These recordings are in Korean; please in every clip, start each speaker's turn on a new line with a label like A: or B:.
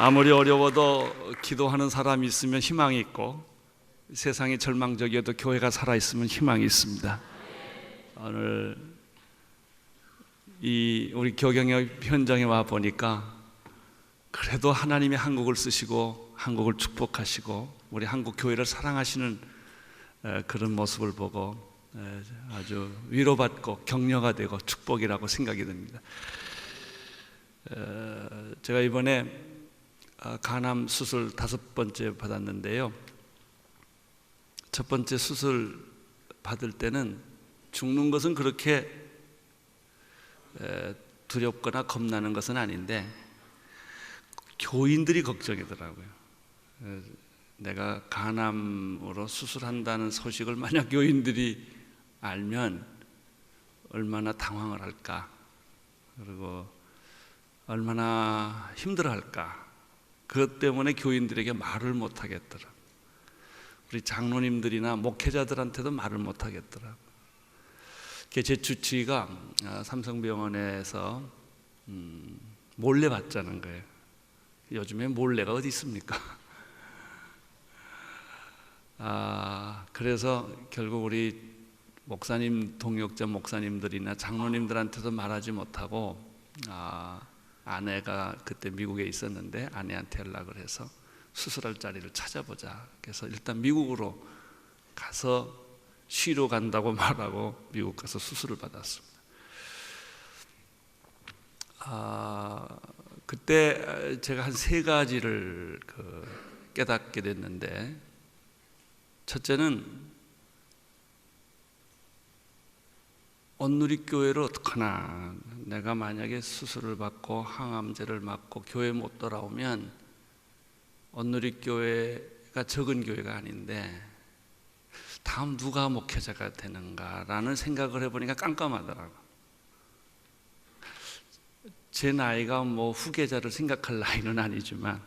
A: 아무리 어려워도 기도하는 사람이 있으면 희망이 있고, 세상이 절망적이어도 교회가 살아있으면 희망이 있습니다. 오늘 우리 교경의 현장에 와 보니까 그래도 하나님이 한국을 쓰시고 한국을 축복하시고 우리 한국 교회를 사랑하시는 그런 모습을 보고 아주 위로받고 격려가 되고 축복이라고 생각이 듭니다. 제가 이번에 간암 수술 5번째 받았는데요, 첫 번째 수술 받을 때는 죽는 것은 그렇게 두렵거나 겁나는 것은 아닌데 교인들이 걱정이더라고요. 내가 간암으로 수술한다는 소식을 만약 교인들이 알면 얼마나 당황을 할까, 그리고 얼마나 힘들어할까. 그것 때문에 교인들에게 말을 못하겠더라. 우리 장로님들이나 목회자들한테도 말을 못하겠더라. 제 주치의가 삼성병원에서 몰래 받자는 거예요. 요즘에 몰래가 어디 있습니까? 그래서 결국 우리 목사님, 동역자 목사님들이나 장로님들한테도 말하지 못하고 아내가 그때 미국에 있었는데 아내한테 연락을 해서 수술할 자리를 찾아보자. 그래서 일단 미국으로 가서 쉬러 간다고 말하고 미국 가서 수술을 받았습니다. 그때 제가 한 3가지를 깨닫게 됐는데, 첫째는 온누리교회를 어떡하나, 내가 만약에 수술을 받고 항암제를 맞고 교회 못 돌아오면 온누리교회가 적은 교회가 아닌데 다음 누가 목회자가 되는가라는 생각을 해보니까 깜깜하더라고. 제 나이가 뭐 후계자를 생각할 나이는 아니지만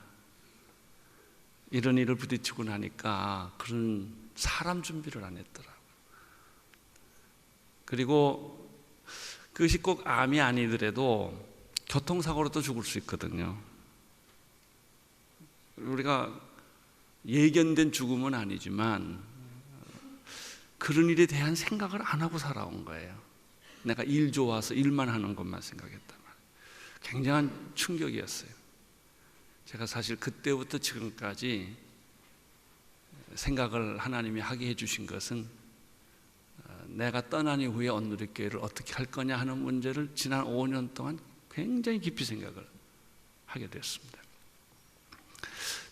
A: 이런 일을 부딪히고 나니까 그런 사람 준비를 안 했더라고. 그리고 그것이 꼭 암이 아니더라도 교통사고로도 죽을 수 있거든요. 우리가 예견된 죽음은 아니지만 그런 일에 대한 생각을 안 하고 살아온 거예요. 내가 일 좋아서 일만 하는 것만 생각했단 말이에요. 굉장한 충격이었어요. 제가 사실 그때부터 지금까지 생각을 하나님이 하게 해주신 것은 내가 떠난 이후에 온누리교회를 어떻게 할 거냐 하는 문제를 지난 5년 동안 굉장히 깊이 생각을 하게 됐습니다.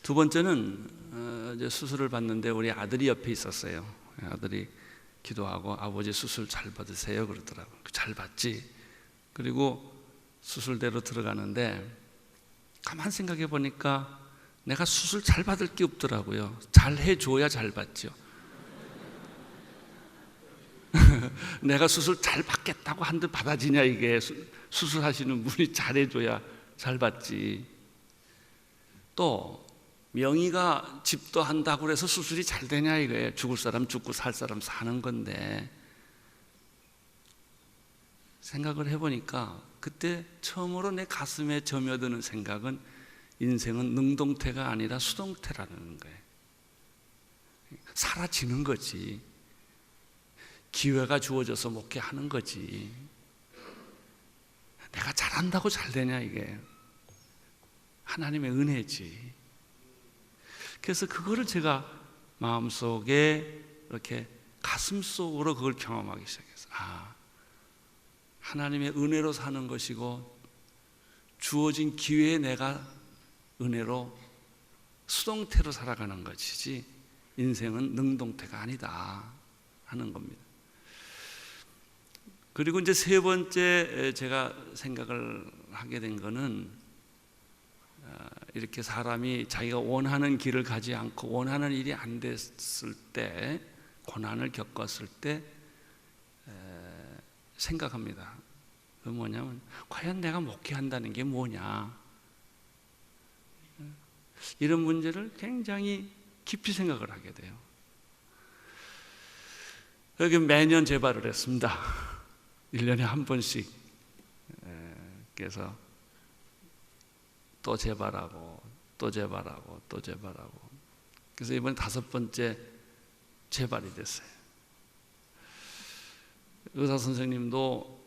A: 두 번째는 이제 수술을 받는데 우리 아들이 옆에 있었어요. 아들이 기도하고 아버지 수술 잘 받으세요 그러더라고요. 잘 받지. 그리고 수술대로 들어가는데 가만 생각해 보니까 내가 수술 잘 받을 게 없더라고요. 잘 해줘야 잘 받죠. 내가 수술 잘 받겠다고 한들 받아지냐, 이게. 수술하시는 분이 잘해줘야 잘 받지. 또 명의가 집도한다고 해서 수술이 잘 되냐 이거예요. 죽을 사람 죽고 살 사람 사는 건데. 생각을 해보니까 그때 처음으로 내 가슴에 점여드는 생각은 인생은 능동태가 아니라 수동태라는 거예요. 사라지는 거지. 기회가 주어져서 목회하는 거지. 내가 잘한다고 잘 되냐, 이게. 하나님의 은혜지. 그래서 그거를 제가 마음속에 이렇게 가슴속으로 그걸 경험하기 시작했어요. 하나님의 은혜로 사는 것이고 주어진 기회에 내가 은혜로 수동태로 살아가는 것이지 인생은 능동태가 아니다 하는 겁니다. 그리고 이제 3번째 제가 생각을 하게 된 거는 이렇게 사람이 자기가 원하는 길을 가지 않고 원하는 일이 안 됐을 때, 고난을 겪었을 때 생각합니다. 그 뭐냐면 과연 내가 목회한다는 게 뭐냐, 이런 문제를 굉장히 깊이 생각을 하게 돼요. 여기 매년 재발을 했습니다. 1년에 한 번씩. 그래서 또 재발하고 또 재발하고 또 재발하고. 그래서 이번에 5번째 재발이 됐어요. 의사 선생님도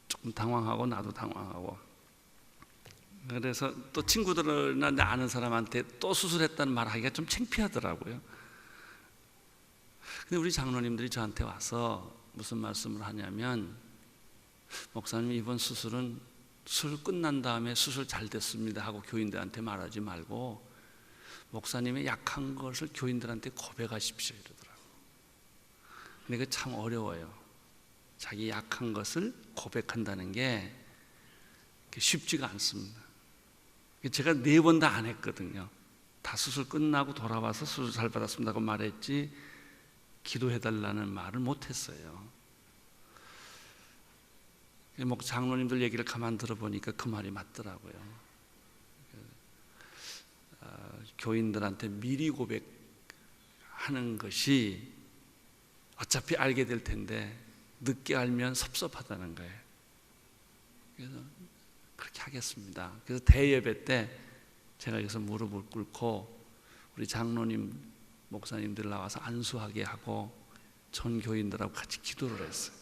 A: 조금 당황하고 나도 당황하고. 그래서 또 친구들이나 아는 사람한테 또 수술했다는 말 하기가 좀 창피하더라고요. 근데 우리 장로님들이 저한테 와서 무슨 말씀을 하냐면, 목사님 이번 수술은 수술 끝난 다음에 수술 잘 됐습니다 하고 교인들한테 말하지 말고 목사님의 약한 것을 교인들한테 고백하십시오 이러더라고요. 근데 그게 참 어려워요. 자기 약한 것을 고백한다는 게 쉽지가 않습니다. 제가 4번 다 안 했거든요. 다 수술 끝나고 돌아와서 수술 잘 받았습니다고 말했지 기도해달라는 말을 못했어요. 장로님들 얘기를 가만 들어보니까 그 말이 맞더라고요. 교인들한테 미리 고백하는 것이 어차피 알게 될 텐데 늦게 알면 섭섭하다는 거예요. 그래서 그렇게 하겠습니다. 그래서 대예배 때 제가 여기서 무릎을 꿇고 우리 장로님, 목사님들 나와서 안수하게 하고 전 교인들하고 같이 기도를 했어요.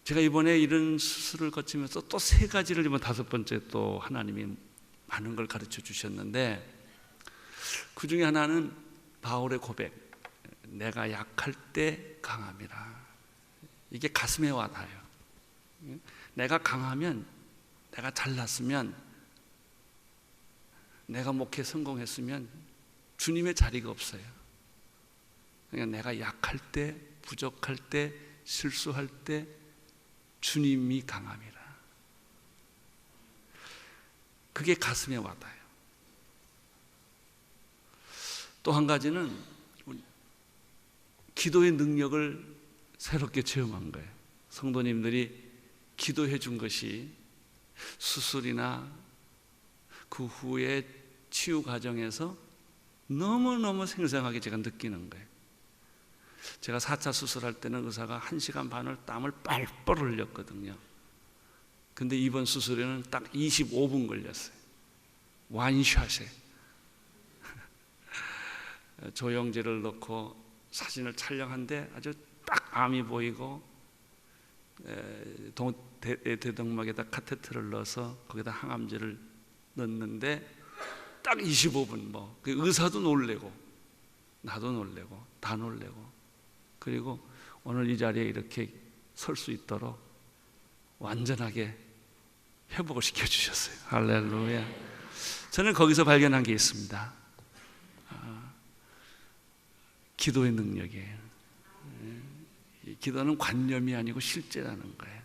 A: 제가 이번에 이런 수술을 거치면서 또 3가지를 이번 5번째 또 하나님이 많은 걸 가르쳐 주셨는데, 그 중에 하나는 바울의 고백, 내가 약할 때 강함이라. 이게 가슴에 와닿아요. 내가 강하면, 내가 잘났으면, 내가 목회 성공했으면 주님의 자리가 없어요. 그러니까 내가 약할 때, 부족할 때, 실수할 때 주님이 강함이라. 그게 가슴에 와닿아요. 또 한 가지는 기도의 능력을 새롭게 체험한 거예요. 성도님들이 기도해 준 것이 수술이나 그 후에 치유 과정에서 너무너무 생생하게 제가 느끼는 거예요. 제가 4차 수술할 때는 의사가 1시간 반을 땀을 뻘뻘 흘렸거든요. 근데 이번 수술에는 딱 25분 걸렸어요. 완샷에. 조영제를 넣고 사진을 촬영한데 아주 딱 암이 보이고, 대동맥에다 카테트를 넣어서 거기다 항암제를 넣는데 딱 25분. 그 의사도 놀래고 나도 놀래고 다 놀래고, 그리고 오늘 이 자리에 이렇게 설 수 있도록 완전하게 회복을 시켜주셨어요. 할렐루야. 저는 거기서 발견한 게 있습니다. 기도의 능력이에요. 기도는 관념이 아니고 실제라는 거예요.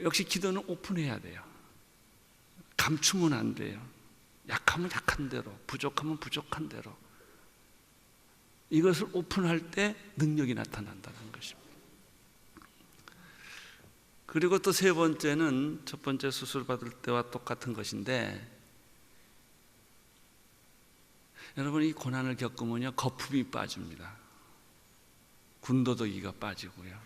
A: 역시 기도는 오픈해야 돼요. 감추면 안 돼요. 약하면 약한 대로, 부족하면 부족한 대로. 이것을 오픈할 때 능력이 나타난다는 것입니다. 그리고 또 3번째는 첫 번째 수술 받을 때와 똑같은 것인데, 여러분 이 고난을 겪으면요 거품이 빠집니다. 군더더기가 빠지고요.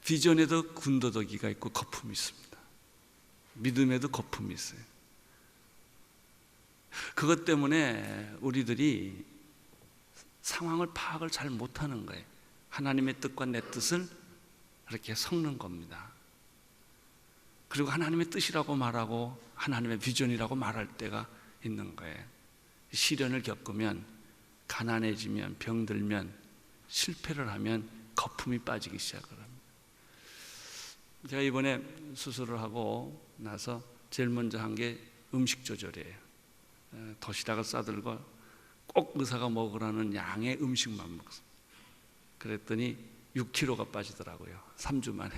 A: 비전에도 군더더기가 있고 거품이 있습니다. 믿음에도 거품이 있어요. 그것 때문에 우리들이 상황을 파악을 잘 못하는 거예요. 하나님의 뜻과 내 뜻을 이렇게 섞는 겁니다. 그리고 하나님의 뜻이라고 말하고 하나님의 비전이라고 말할 때가 있는 거예요. 시련을 겪으면, 가난해지면, 병들면, 실패를 하면 거품이 빠지기 시작을 합니다. 제가 이번에 수술을 하고 나서 제일 먼저 한 게 음식 조절이에요. 도시락을 싸들고 꼭 의사가 먹으라는 양의 음식만 먹었어요. 그랬더니 6kg가 빠지더라고요. 3주 만에.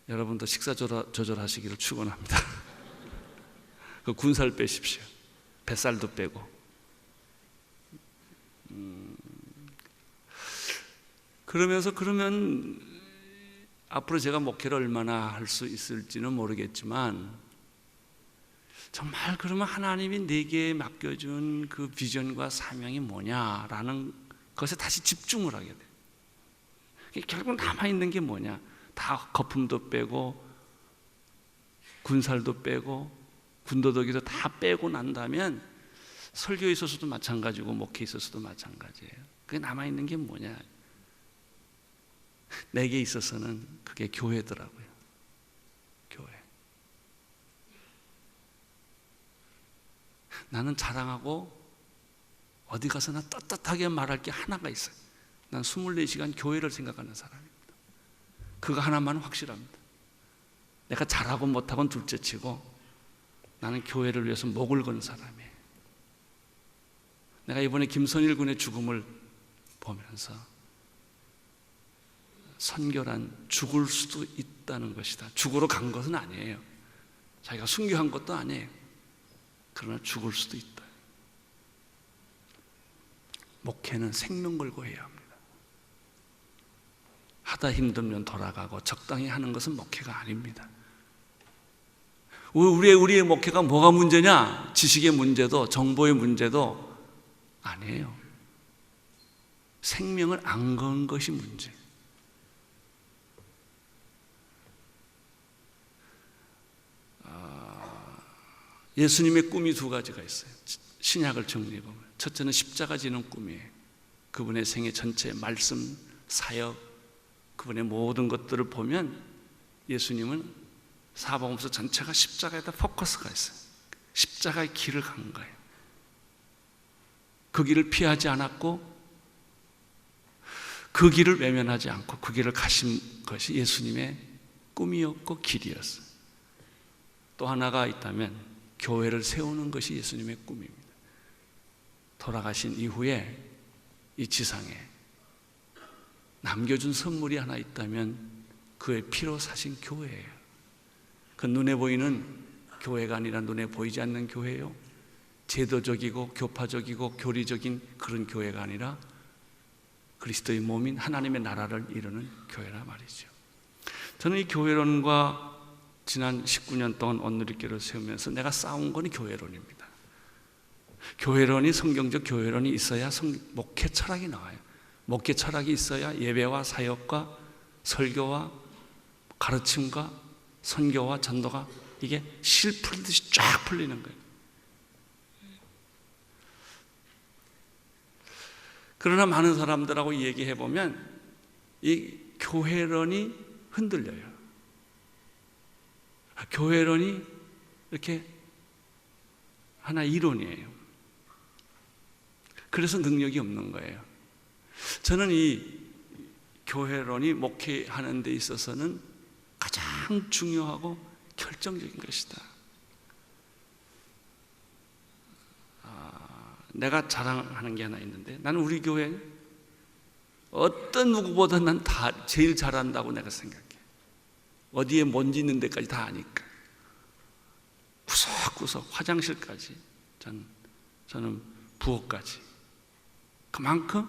A: 여러분도 식사 조절하시기를 축원합니다. 그 군살 빼십시오. 뱃살도 빼고. 그러면 앞으로 제가 목회를 얼마나 할 수 있을지는 모르겠지만, 정말 그러면 하나님이 내게 맡겨준 그 비전과 사명이 뭐냐라는 것에 다시 집중을 하게 돼요. 결국 남아있는 게 뭐냐? 다 거품도 빼고 군살도 빼고 군더더기도 다 빼고 난다면 설교에 있어서도 마찬가지고 목회에 있어서도 마찬가지예요. 그게 남아있는 게 뭐냐? 내게 있어서는 그게 교회더라고요. 교회. 나는 자랑하고 어디 가서나 떳떳하게 말할 게 하나가 있어요. 난 24시간 교회를 생각하는 사람입니다. 그거 하나만 확실합니다. 내가 잘하고 못하고는 둘째치고 나는 교회를 위해서 목을 거는 사람이에요. 내가 이번에 김선일 군의 죽음을 보면서 선교란 죽을 수도 있다는 것이다. 죽으러 간 것은 아니에요. 자기가 순교한 것도 아니에요. 그러나 죽을 수도 있다. 목회는 생명 걸고 해야 합니다. 하다 힘들면 돌아가고 적당히 하는 것은 목회가 아닙니다. 우리의 목회가 뭐가 문제냐? 지식의 문제도 정보의 문제도 아니에요. 생명을 안 건 것이 문제. 예수님의 꿈이 두 가지가 있어요. 신약을 정리해보면 첫째는 십자가 지는 꿈이에요. 그분의 생애 전체 말씀, 사역, 그분의 모든 것들을 보면 예수님은 사복음서 전체가 십자가에다 포커스가 있어요. 십자가의 길을 간 거예요. 그 길을 피하지 않았고 그 길을 외면하지 않고 그 길을 가신 것이 예수님의 꿈이었고 길이었어요. 또 하나가 있다면 교회를 세우는 것이 예수님의 꿈입니다. 돌아가신 이후에 이 지상에 남겨준 선물이 하나 있다면 그의 피로 사신 교회예요. 그 눈에 보이는 교회가 아니라 눈에 보이지 않는 교회예요. 제도적이고 교파적이고 교리적인 그런 교회가 아니라 그리스도의 몸인 하나님의 나라를 이루는 교회라 말이죠. 저는 이 교회론과 지난 19년 동안 온누리교회를 세우면서 내가 싸운 건 교회론입니다. 교회론이 성경적 교회론이 있어야 목회 철학이 나와요. 목회 철학이 있어야 예배와 사역과 설교와 가르침과 선교와 전도가 이게 실 풀듯이 쫙 풀리는 거예요. 그러나 많은 사람들하고 얘기해 보면 이 교회론이 흔들려요. 교회론이 이렇게 하나 이론이에요. 그래서 능력이 없는 거예요. 저는 이 교회론이 목회하는 데 있어서는 가장 중요하고 결정적인 것이다. 내가 자랑하는 게 하나 있는데 나는 우리 교회 어떤 누구보다 난 다 제일 잘한다고 내가 생각해. 어디에 먼지 있는 데까지 다 아니까. 구석구석 화장실까지 저는 부엌까지. 그만큼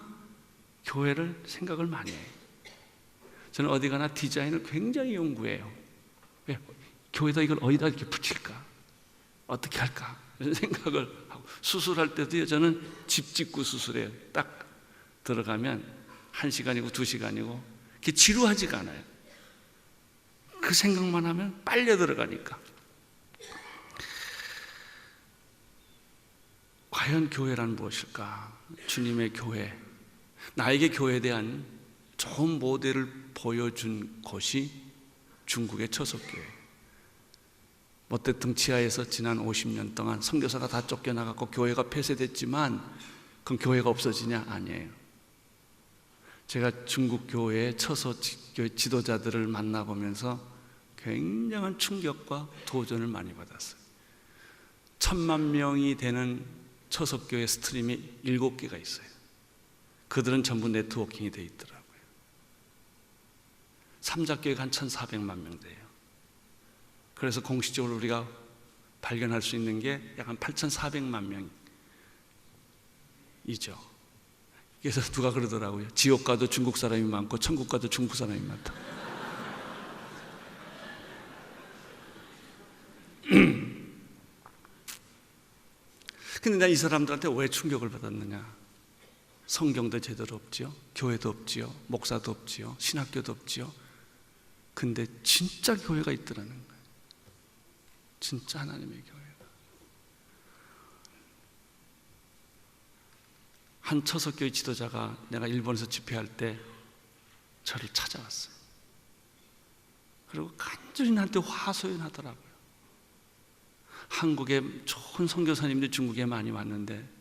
A: 교회를 생각을 많이 해요. 저는 어디 가나 디자인을 굉장히 연구해요. 왜? 교회에다 이걸 어디다 이렇게 붙일까? 어떻게 할까? 이런 생각을 하고 수술할 때도요. 저는 집 짓고 수술해요. 딱 들어가면 1시간이고 2시간이고 그게 지루하지가 않아요. 그 생각만 하면 빨려 들어가니까. 과연 교회란 무엇일까? 주님의 교회. 나에게 교회에 대한 좋은 모델을 보여준 곳이 중국의 처석교회. 모태tung 지하에서 지난 50년 동안 선교사가 다 쫓겨나갔고 교회가 폐쇄됐지만 그럼 교회가 없어지냐? 아니에요. 제가 중국 교회의 처소교회 지도자들을 만나보면서 굉장한 충격과 도전을 많이 받았어요. 1000만 명이 되는 처석교회 스트림이 7개가 있어요. 그들은 전부 네트워킹이 되어 있더라고요. 삼자교회가 한 1400만 명 돼요. 그래서 공식적으로 우리가 발견할 수 있는 게 약 한 8400만 명이죠. 그래서 누가 그러더라고요. 지옥 가도 중국 사람이 많고 천국 가도 중국 사람이 많다. 근데 나 이 사람들한테 왜 충격을 받았느냐? 성경도 제대로 없지요. 교회도 없지요. 목사도 없지요. 신학교도 없지요. 근데 진짜 교회가 있더라는 거예요. 진짜 하나님의 교회가. 한 처석교회 지도자가 내가 일본에서 집회할 때 저를 찾아왔어요. 그리고 간절히 나한테 화소연하더라고요. 한국에 좋은 선교사님들이 중국에 많이 왔는데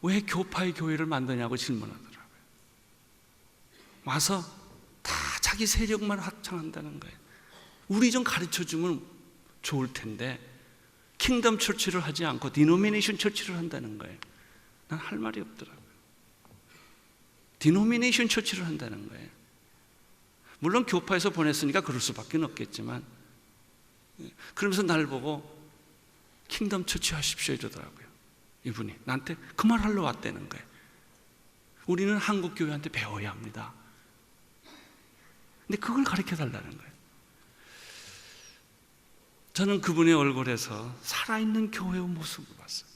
A: 왜 교파의 교회를 만드냐고 질문하더라고요. 와서 다 자기 세력만 확장한다는 거예요. 우리 좀 가르쳐주면 좋을 텐데 킹덤 처치를 하지 않고 디노미네이션 처치를 한다는 거예요. 난 할 말이 없더라고요. 디노미네이션 처치를 한다는 거예요. 물론 교파에서 보냈으니까 그럴 수밖에 없겠지만, 그러면서 날 보고 킹덤 처치 하십시오 이러더라고요. 이분이 나한테 그 말 하러 왔다는 거예요. 우리는 한국 교회한테 배워야 합니다. 근데 그걸 가르쳐 달라는 거예요. 저는 그분의 얼굴에서 살아있는 교회의 모습을 봤어요.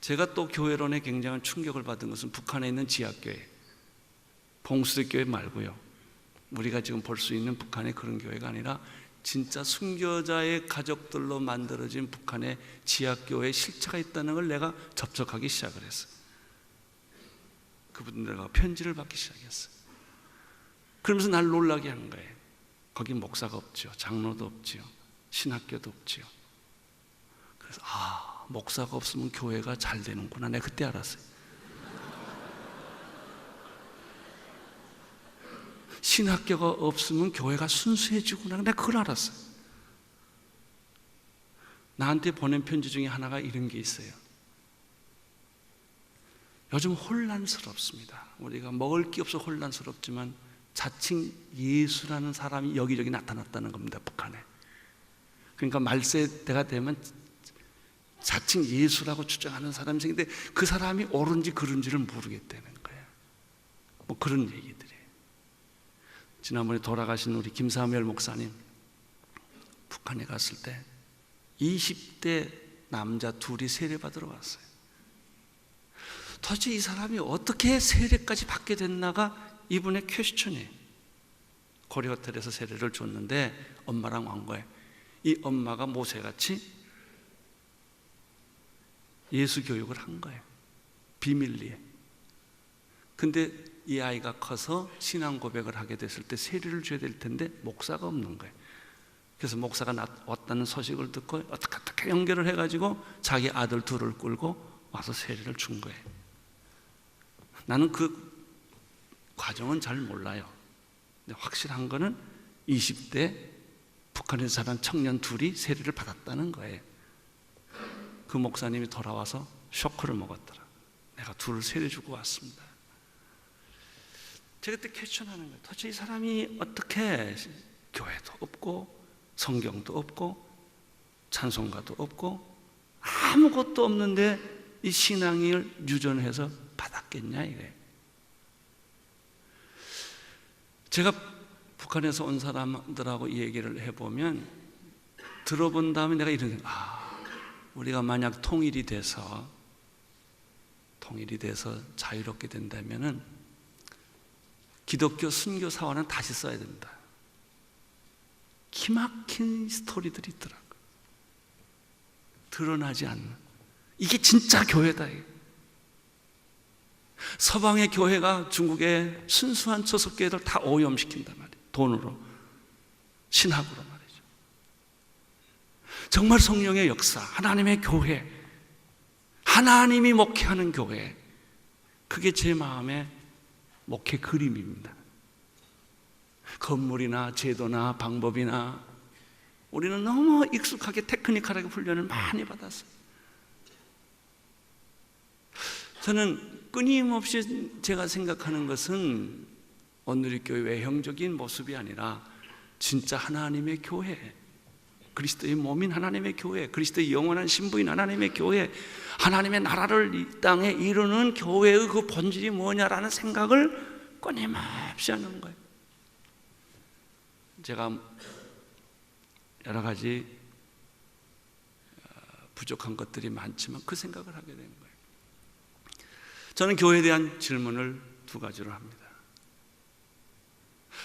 A: 제가 또 교회론에 굉장한 충격을 받은 것은 북한에 있는 지하교회, 봉수대 교회 말고요. 우리가 지금 볼 수 있는 북한의 그런 교회가 아니라 진짜 순교자의 가족들로 만들어진 북한의 지하교회에 실체가 있다는 걸 내가 접촉하기 시작을 했어요. 그분들과 편지를 받기 시작했어요. 그러면서 날 놀라게 한 거예요. 거기 목사가 없죠. 장로도 없지요. 신학교도 없지요. 그래서 목사가 없으면 교회가 잘 되는구나. 내가 그때 알았어요. 신학교가 없으면 교회가 순수해지구나. 내가 그걸 알았어요. 나한테 보낸 편지 중에 하나가 이런 게 있어요. 요즘 혼란스럽습니다. 우리가 먹을 게 없어 혼란스럽지만 자칭 예수라는 사람이 여기저기 나타났다는 겁니다. 북한에. 그러니까 말세대가 되면 자칭 예수라고 주장하는 사람이 생기는데 그 사람이 옳은지 그른지를 모르겠다는 거예요. 뭐 그런 얘기들이에요. 지난번에 돌아가신 우리 김사무엘 목사님 북한에 갔을 때 20대 남자 둘이 세례받으러 왔어요. 도대체 이 사람이 어떻게 세례까지 받게 됐나가 이분의 퀘스천이에요. 고려호텔에서 세례를 줬는데 엄마랑 온 거예요. 이 엄마가 모세같이 예수 교육을 한 거예요. 비밀리에. 근데 이 아이가 커서 신앙 고백을 하게 됐을 때 세례를 줘야 될 텐데 목사가 없는 거예요. 그래서 목사가 왔다는 소식을 듣고 어떻게 연결을 해가지고 자기 아들 둘을 끌고 와서 세례를 준 거예요. 나는 그 과정은 잘 몰라요. 근데 확실한 거는 20대 북한에서 자란 청년 둘이 세례를 받았다는 거예요. 그 목사님이 돌아와서 쇼크를 먹었더라. 내가 둘을 세례 주고 왔습니다. 제가 그때 퀘스천하는 거예요. 도대체 이 사람이 어떻게 교회도 없고 성경도 없고 찬송가도 없고 아무것도 없는데 이 신앙을 유전해서 받았겠냐 이거예요. 제가 북한에서 온 사람들하고 이 얘기를 해보면 들어본 다음에 내가 이런 생각, 우리가 만약 통일이 돼서 자유롭게 된다면은 기독교 순교 사화는 다시 써야 된다. 기막힌 스토리들이 있더라고요. 드러나지 않는. 이게 진짜 교회다. 서방의 교회가 중국의 순수한 초석교회들 다 오염시킨단 말이에요. 돈으로, 신학으로 말이죠. 정말 성령의 역사, 하나님의 교회, 하나님이 목회하는 교회, 그게 제 마음의 목회 그림입니다. 건물이나 제도나 방법이나 우리는 너무 익숙하게 테크니컬하게 훈련을 많이 받았어요. 저는 끊임없이 제가 생각하는 것은 온누리교회 외형적인 모습이 아니라 진짜 하나님의 교회, 그리스도의 몸인 하나님의 교회, 그리스도의 영원한 신부인 하나님의 교회, 하나님의 나라를 이 땅에 이루는 교회의 그 본질이 뭐냐라는 생각을 끊임없이 하는 거예요. 제가 여러 가지 부족한 것들이 많지만 그 생각을 하게 된 거예요. 저는 교회에 대한 질문을 두 가지로 합니다.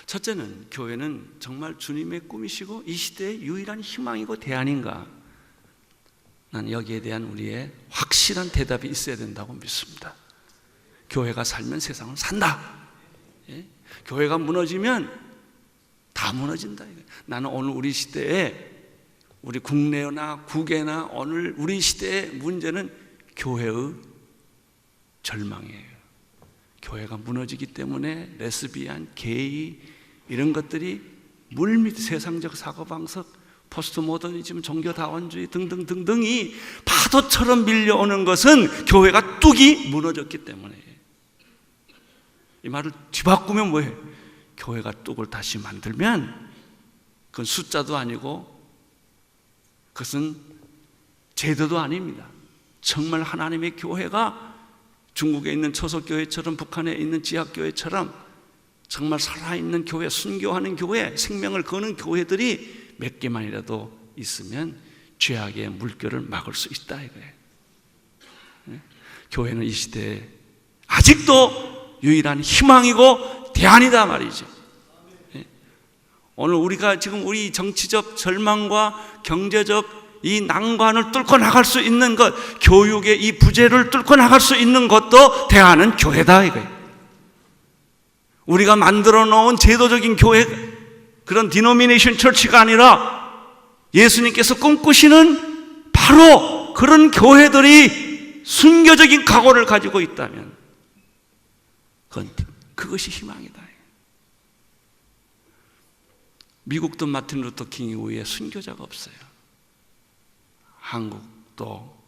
A: 첫째는, 교회는 정말 주님의 꿈이시고 이 시대의 유일한 희망이고 대안인가? 난 여기에 대한 우리의 확실한 대답이 있어야 된다고 믿습니다. 교회가 살면 세상은 산다. 예? 교회가 무너지면 다 무너진다. 나는 오늘 우리 시대에, 우리 국내나 국외나 오늘 우리 시대의 문제는 교회의 절망이에요. 교회가 무너지기 때문에 레스비안, 게이 이런 것들이 물밑 세상적 사고방식, 포스트 모더니즘, 종교다원주의 등등등등이 파도처럼 밀려오는 것은 교회가 뚝이 무너졌기 때문에. 이 말을 뒤바꾸면 뭐예요? 교회가 뚝을 다시 만들면 그건 숫자도 아니고 그것은 제도도 아닙니다. 정말 하나님의 교회가 중국에 있는 초석교회처럼, 북한에 있는 지하교회처럼 정말 살아있는 교회, 순교하는 교회, 생명을 거는 교회들이 몇 개만이라도 있으면 죄악의 물결을 막을 수 있다 이거예요. 교회는 이 시대에 아직도 유일한 희망이고 대안이다 말이죠. 오늘 우리가 지금 우리 정치적 절망과 경제적 이 난관을 뚫고 나갈 수 있는 것, 교육의 이 부재를 뚫고 나갈 수 있는 것도 대안은 교회다 이거예요. 우리가 만들어 놓은 제도적인 교회, 그런 디노미네이션 처치가 아니라 예수님께서 꿈꾸시는 바로 그런 교회들이 순교적인 각오를 가지고 있다면 그것이 희망이다. 미국도 마틴 루터 킹 이후에 순교자가 없어요. 한국도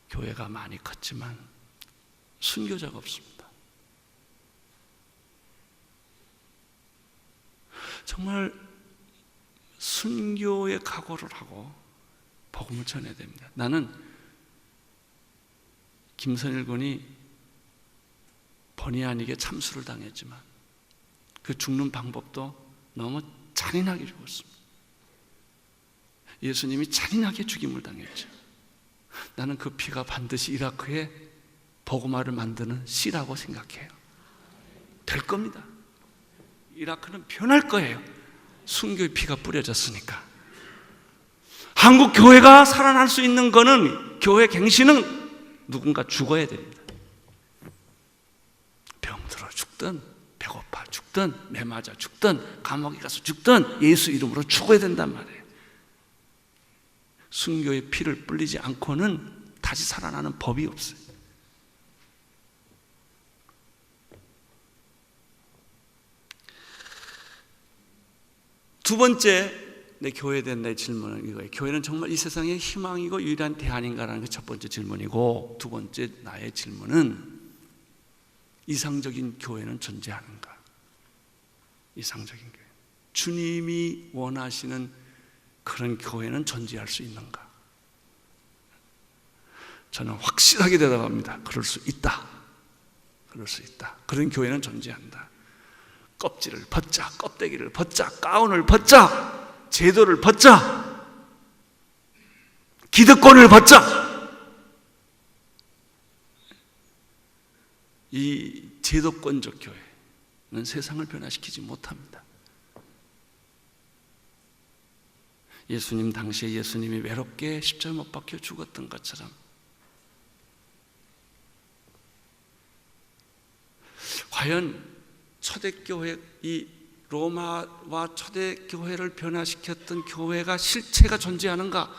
A: 교회가 많이 컸지만 순교자가 없습니다. 정말 순교의 각오를 하고 복음을 전해야 됩니다. 나는 김선일 군이 본의 아니게 참수를 당했지만 그 죽는 방법도 너무 잔인하게 죽었습니다. 예수님이 잔인하게 죽임을 당했죠. 나는 그 피가 반드시 이라크에 복음화를 만드는 씨라고 생각해요. 될 겁니다. 이라크는 변할 거예요. 순교의 피가 뿌려졌으니까. 한국 교회가 살아날 수 있는 거는, 교회 갱신은 누군가 죽어야 됩니다. 병들어 죽든 배고파 죽든 매 맞아 죽든 감옥에 가서 죽든 예수 이름으로 죽어야 된단 말이에요. 순교의 피를 뿌리지 않고는 다시 살아나는 법이 없어요. 두 번째 내 교회에 대한 내 질문은 이거예요. 교회는 정말 이 세상의 희망이고 유일한 대안인가라는 게 첫 번째 질문이고, 두 번째 나의 질문은 이상적인 교회는 존재하는가? 이상적인 교회, 주님이 원하시는 그런 교회는 존재할 수 있는가? 저는 확실하게 대답합니다. 그럴 수 있다. 그럴 수 있다. 그런 교회는 존재한다. 껍질을 벗자, 껍데기를 벗자, 가운을 벗자, 제도를 벗자, 기득권을 벗자. 이 제도권적 교회는 세상을 변화시키지 못합니다. 예수님 당시에 예수님이 외롭게 십자가에 못 박혀 죽었던 것처럼 과연 초대교회, 이 로마와 초대교회를 변화시켰던 교회가 실체가 존재하는가?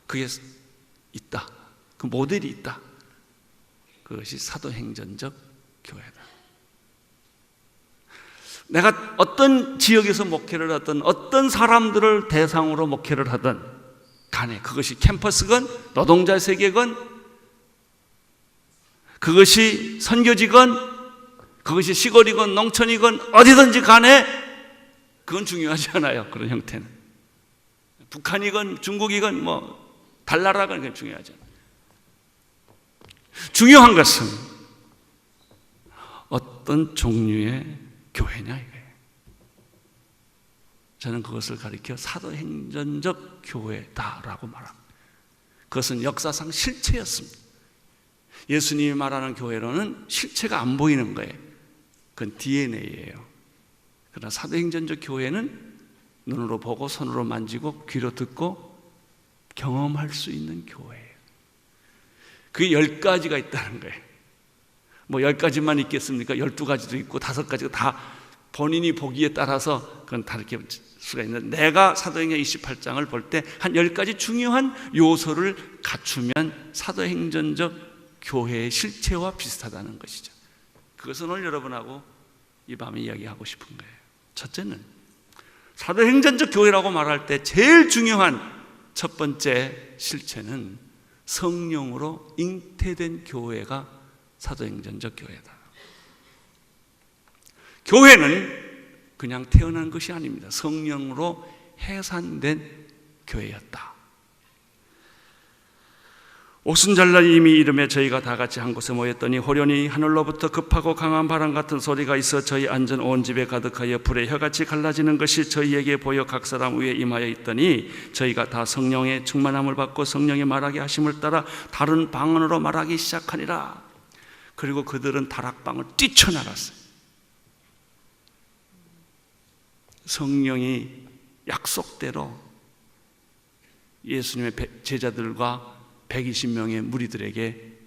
A: 그게 있다. 그 모델이 있다. 그것이 사도행전적 교회다. 내가 어떤 지역에서 목회를 하든 어떤 사람들을 대상으로 목회를 하든 간에 그것이 캠퍼스건 노동자 세계건 그것이 선교지건 그것이 시골이건 농촌이건 어디든지 간에 그건 중요하지 않아요. 그런 형태는 북한이건 중국이건 뭐 달나라건 그건 중요하지 않아요. 중요한 것은 어떤 종류의 교회냐 이거예요. 저는 그것을 가리켜 사도행전적 교회다라고 말합니다. 그것은 역사상 실체였습니다. 예수님이 말하는 교회로는 실체가 안 보이는 거예요. 그건 DNA예요. 그러나 사도행전적 교회는 눈으로 보고 손으로 만지고 귀로 듣고 경험할 수 있는 교회예요. 그게 10가지가 있다는 거예요. 뭐 10가지만 있겠습니까? 12가지도 있고 5가지가 다 본인이 보기에 따라서 그건 다르게 수가 있는데, 내가 사도행전 28장을 볼 때 한 10가지 중요한 요소를 갖추면 사도행전적 교회의 실체와 비슷하다는 것이죠. 그것은 오늘 여러분하고 이 밤에 이야기하고 싶은 거예요. 첫째는 사도행전적 교회라고 말할 때 제일 중요한 첫 번째 실체는 성령으로 잉태된 교회가 사도행전적 교회다. 교회는 그냥 태어난 것이 아닙니다. 성령으로 해산된 교회였다. 오순절날 이미 이름에 저희가 다 같이 한 곳에 모였더니 호련히 하늘로부터 급하고 강한 바람 같은 소리가 있어 저희 앉은 온 집에 가득하여 불의 혀같이 갈라지는 것이 저희에게 보여 각 사람 위에 임하여 있더니 저희가 다 성령의 충만함을 받고 성령의 말하게 하심을 따라 다른 방언으로 말하기 시작하니라. 그리고 그들은 다락방을 뛰쳐나갔어요. 성령이 약속대로 예수님의 제자들과 120명의 무리들에게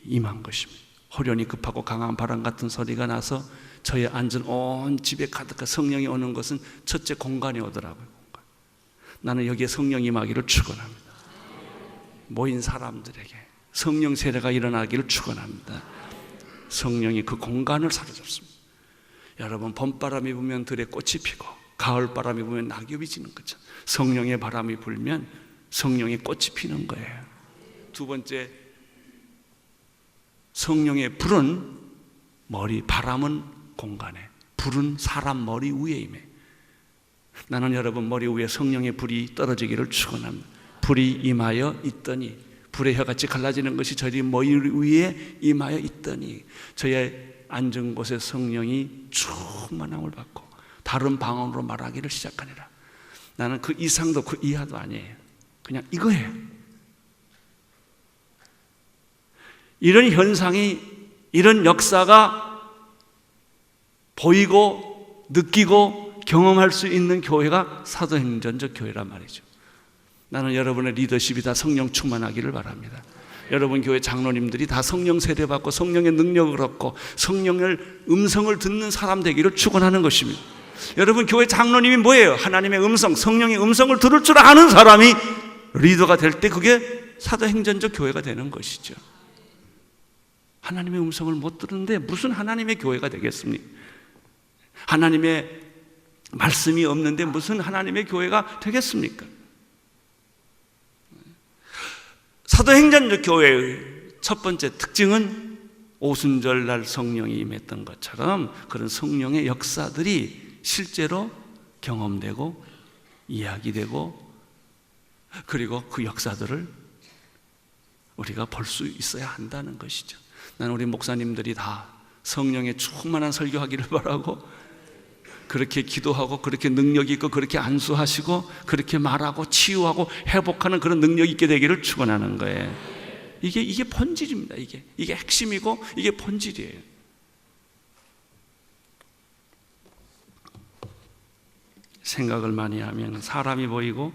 A: 임한 것입니다. 호련히 급하고 강한 바람 같은 소리가 나서 저희 앉은 온 집에 가득한 성령이 오는 것은 첫째 공간이 오더라고요. 공간. 나는 여기에 성령이 임하기를 축원합니다. 모인 사람들에게 성령 세례가 일어나기를 축원합니다. 성령이 그 공간을 사로잡습니다. 여러분, 봄바람이 불면 들에 꽃이 피고 가을바람이 불면 낙엽이 지는 것처럼 성령의 바람이 불면 성령의 꽃이 피는 거예요. 두 번째, 성령의 불은 머리, 바람은 공간에, 불은 사람 머리 위에 임해. 나는 여러분 머리 위에 성령의 불이 떨어지기를 축원합니다. 불이 임하여 있더니, 불의 혀같이 갈라지는 것이 저희 머리 위에 임하여 있더니 저의 앉은 곳에 성령이 충만함을 받고 다른 방언으로 말하기를 시작하니라. 나는 그 이상도 그 이하도 아니에요. 그냥 이거예요. 이런 현상이, 이런 역사가 보이고 느끼고 경험할 수 있는 교회가 사도행전적 교회란 말이죠. 나는 여러분의 리더십이 다 성령 충만하기를 바랍니다. 여러분 교회 장로님들이 다 성령 세례받고 성령의 능력을 얻고 성령의 음성을 듣는 사람 되기를 축원하는 것입니다. 여러분 교회 장로님이 뭐예요? 하나님의 음성, 성령의 음성을 들을 줄 아는 사람이 리더가 될 때 그게 사도행전적 교회가 되는 것이죠. 하나님의 음성을 못 들었는데 무슨 하나님의 교회가 되겠습니까? 하나님의 말씀이 없는데 무슨 하나님의 교회가 되겠습니까? 사도행전적 교회의 첫 번째 특징은 오순절날 성령이 임했던 것처럼 그런 성령의 역사들이 실제로 경험되고 이야기되고, 그리고 그 역사들을 우리가 볼 수 있어야 한다는 것이죠. 나는 우리 목사님들이 다 성령에 충만한 설교하기를 바라고, 그렇게 기도하고 그렇게 능력 있고 그렇게 안수하시고 그렇게 말하고 치유하고 회복하는 그런 능력이 있게 되기를 축원하는 거예요. 이게 본질입니다. 이게 핵심이고 이게 본질이에요. 생각을 많이 하면 사람이 보이고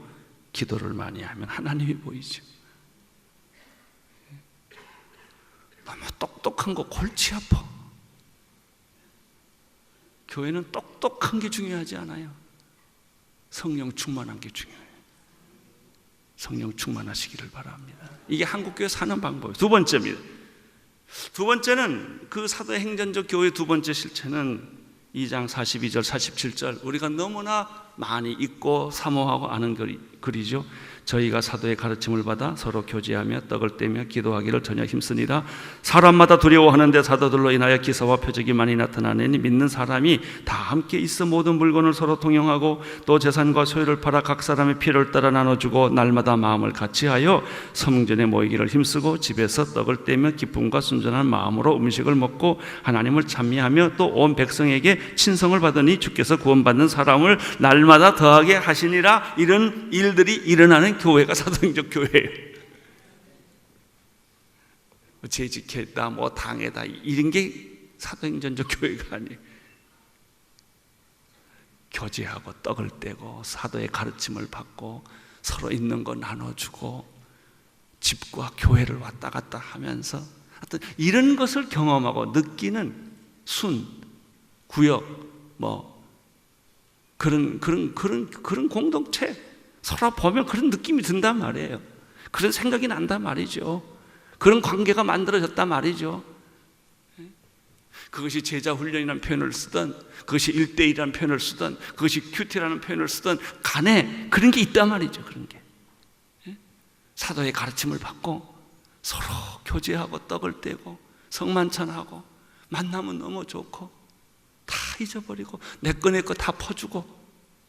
A: 기도를 많이 하면 하나님이 보이죠. 너무 똑똑한 거 골치 아파. 교회는 똑똑한 게 중요하지 않아요. 성령 충만한 게 중요해요. 성령 충만하시기를 바랍니다. 이게 한국교회 사는 방법이에요. 두 번째입니다. 두 번째는 그 사도행전적 교회의 두 번째 실체는 2장 42절 47절 우리가 너무나 많이 읽고 사모하고 아는 글이죠. 저희가 사도의 가르침을 받아 서로 교제하며 떡을 떼며 기도하기를 전혀 힘쓰니라. 사람마다 두려워하는데 사도들로 인하여 기사와 표적이 많이 나타나니 믿는 사람이 다 함께 있어 모든 물건을 서로 통용하고 또 재산과 소유를 팔아 각 사람의 필요를 따라 나눠주고 날마다 마음을 같이하여 성전에 모이기를 힘쓰고 집에서 떡을 떼며 기쁨과 순전한 마음으로 음식을 먹고 하나님을 찬미하며 또 온 백성에게 친성을 받으니 주께서 구원받는 사람을 날마다 더하게 하시니라. 이런 일들이 일어나는 교회가 사도행적 교회예요. 재직했다, 뭐 당했다, 이런 게 사도행전적 교회가 아니에요. 교제하고 떡을 떼고 사도의 가르침을 받고 서로 있는 거 나눠주고 집과 교회를 왔다 갔다 하면서 하여튼 이런 것을 경험하고 느끼는 순, 구역, 뭐 그런 공동체, 서로 보면 그런 느낌이 든단 말이에요. 그런 생각이 난단 말이죠. 그런 관계가 만들어졌단 말이죠. 그것이 제자 훈련이라는 표현을 쓰든, 그것이 1대1이라는 표현을 쓰든, 그것이 큐티라는 표현을 쓰든 간에 그런 게 있단 말이죠. 그런 게 사도의 가르침을 받고 서로 교제하고 떡을 떼고 성만찬하고 만나면 너무 좋고 다 잊어버리고 내 거 다 퍼주고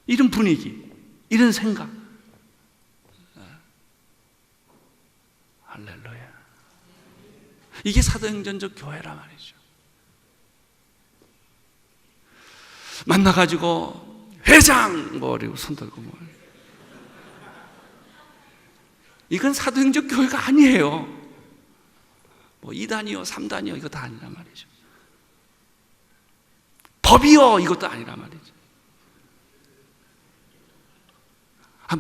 A: 이런 분위기, 이런 생각. 할렐루야. 이게 사도행전적 교회란 말이죠. 만나가지고 회장 뭐 그리고 손 들고 뭐 이건 사도행적 교회가 아니에요. 뭐 2단이요 3단이요 이거 다 아니란 말이죠. 법이요 이것도 아니란 말이죠.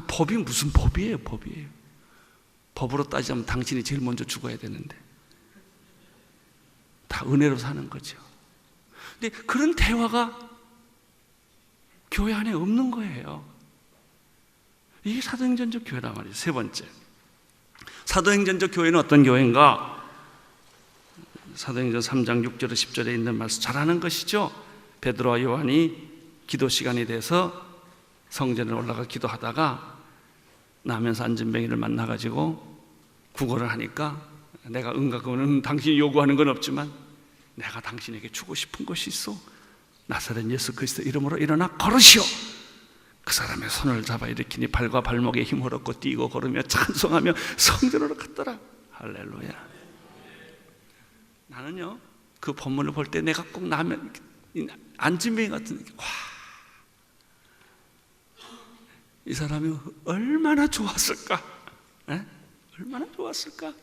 A: 법이 무슨 법이에요? 법이에요. 법으로 따지자면 당신이 제일 먼저 죽어야 되는데 다 은혜로 사는 거죠. 근데 그런 대화가 교회 안에 없는 거예요. 이게 사도행전적 교회란 말이에요. 세 번째, 사도행전적 교회는 어떤 교회인가? 사도행전 3장 6절에 10절에 있는 말씀 잘 아는 것이죠. 베드로와 요한이 기도 시간이 돼서 성전에 올라가 기도하다가 나면서 안진뱅이를 만나가지고 구걸을 하니까 내가 응가 그거는 당신이 요구하는 건 없지만 내가 당신에게 주고 싶은 것이 있어. 나사렛 예수 그리스도 이름으로 일어나 걸으시오. 그 사람의 손을 잡아 일으키니 발과 발목에 힘을 얻고 뛰고 걸으며 찬송하며 성전으로 갔더라. 할렐루야. 나는요 그 본문을 볼 때 내가 꼭 나면 안진뱅이 같은 와, 이 사람이 얼마나 좋았을까? 에? 얼마나 좋았을까?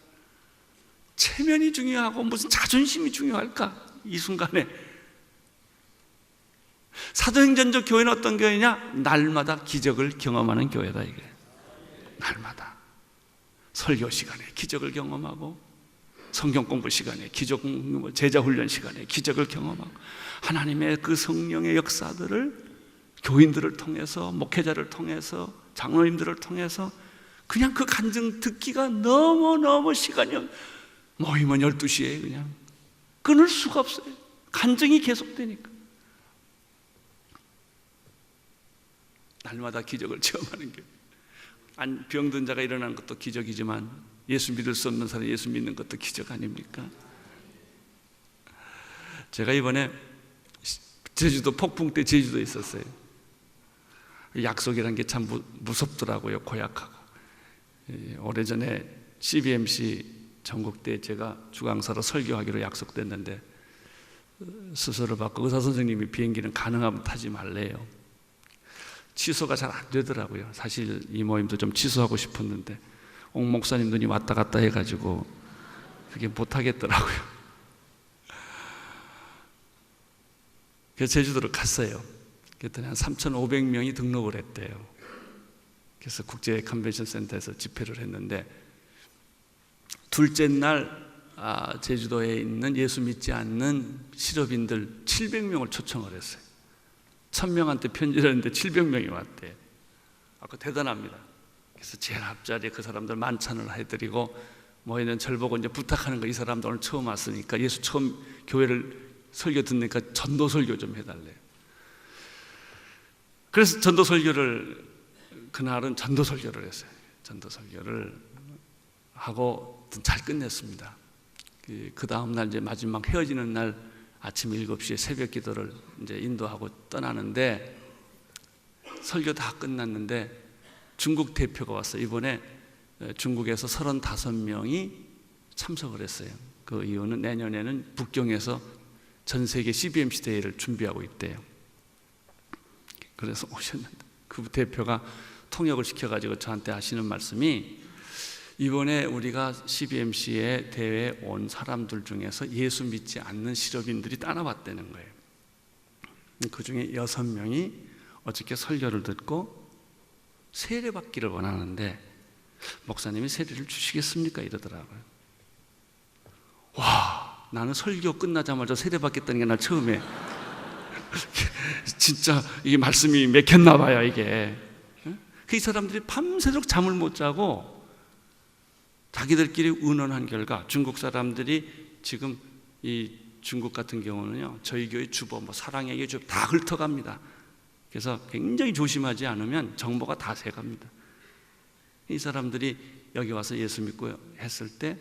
A: 체면이 중요하고 무슨 자존심이 중요할까? 이 순간에 사도행전적 교회는 어떤 교회냐? 날마다 기적을 경험하는 교회다 이게. 날마다 설교 시간에 기적을 경험하고 성경 공부 시간에 기적, 제자 훈련 시간에 기적을 경험하고 하나님의 그 성령의 역사들을 교인들을 통해서 목회자를 통해서 장로님들을 통해서 그냥 그 간증 듣기가 너무너무 시간이 모이면 12시에 그냥 끊을 수가 없어요. 간증이 계속되니까 날마다 기적을 체험하는 게 병든 자가 일어나는 것도 기적이지만 예수 믿을 수 없는 사람이 예수 믿는 것도 기적 아닙니까? 제가 이번에 제주도 폭풍 때 제주도에 있었어요. 약속이라는 게 참 무섭더라고요. 고약하고. 오래전에 CBMC 전국 때 제가 주강사로 설교하기로 약속됐는데 수술을 받고 의사 선생님이 비행기는 가능하면 타지 말래요. 취소가 잘 안 되더라고요. 사실 이 모임도 좀 취소하고 싶었는데 옥 목사님 눈이 왔다 갔다 해가지고 그게 못하겠더라고요. 그래서 제주도를 갔어요. 그랬더니 한 3,500명이 등록을 했대요. 그래서 국제 컨벤션 센터에서 집회를 했는데 둘째 날 제주도에 있는 예수 믿지 않는 실업인들 700명을 초청을 했어요. 1,000명한테 편지를 했는데 700명이 왔대요. 그거 대단합니다. 그래서 제일 앞자리에 그 사람들 만찬을 해드리고 모이는 절 보고 이제 부탁하는 거, 이 사람들 오늘 처음 왔으니까 예수 처음 교회를 설교 듣니까 전도 설교 좀 해달래요. 그래서 전도 설교를 그날은 전도 설교를 했어요. 전도 설교를 하고 잘 끝냈습니다. 그 다음 날 이제 마지막 헤어지는 날 아침 7시에 새벽 기도를 이제 인도하고 떠나는데 설교 다 끝났는데 중국 대표가 왔어요. 이번에 중국에서 35명이 참석을 했어요. 그 이유는 내년에는 북경에서 전 세계 CBMC 대회를 준비하고 있대요. 그래서 오셨는데 그 대표가 통역을 시켜가지고 저한테 하시는 말씀이 이번에 우리가 CBMC의 대회에 온 사람들 중에서 예수 믿지 않는 실업인들이 따라왔다는 거예요. 그 중에 6명이 어저께 설교를 듣고 세례받기를 원하는데 목사님이 세례를 주시겠습니까? 이러더라고요. 와, 나는 설교 끝나자마자 세례받겠다는 게 나 처음에 진짜 이게 말씀이 맥혔나 봐요, 이게. 그 이 사람들이 밤새도록 잠을 못 자고 자기들끼리 의논한 결과 중국 사람들이 지금 이 중국 같은 경우는요, 저희 교회 주보, 사랑의 주보 다 훑어갑니다. 그래서 굉장히 조심하지 않으면 정보가 다 새갑니다. 이 사람들이 여기 와서 예수 믿고 했을 때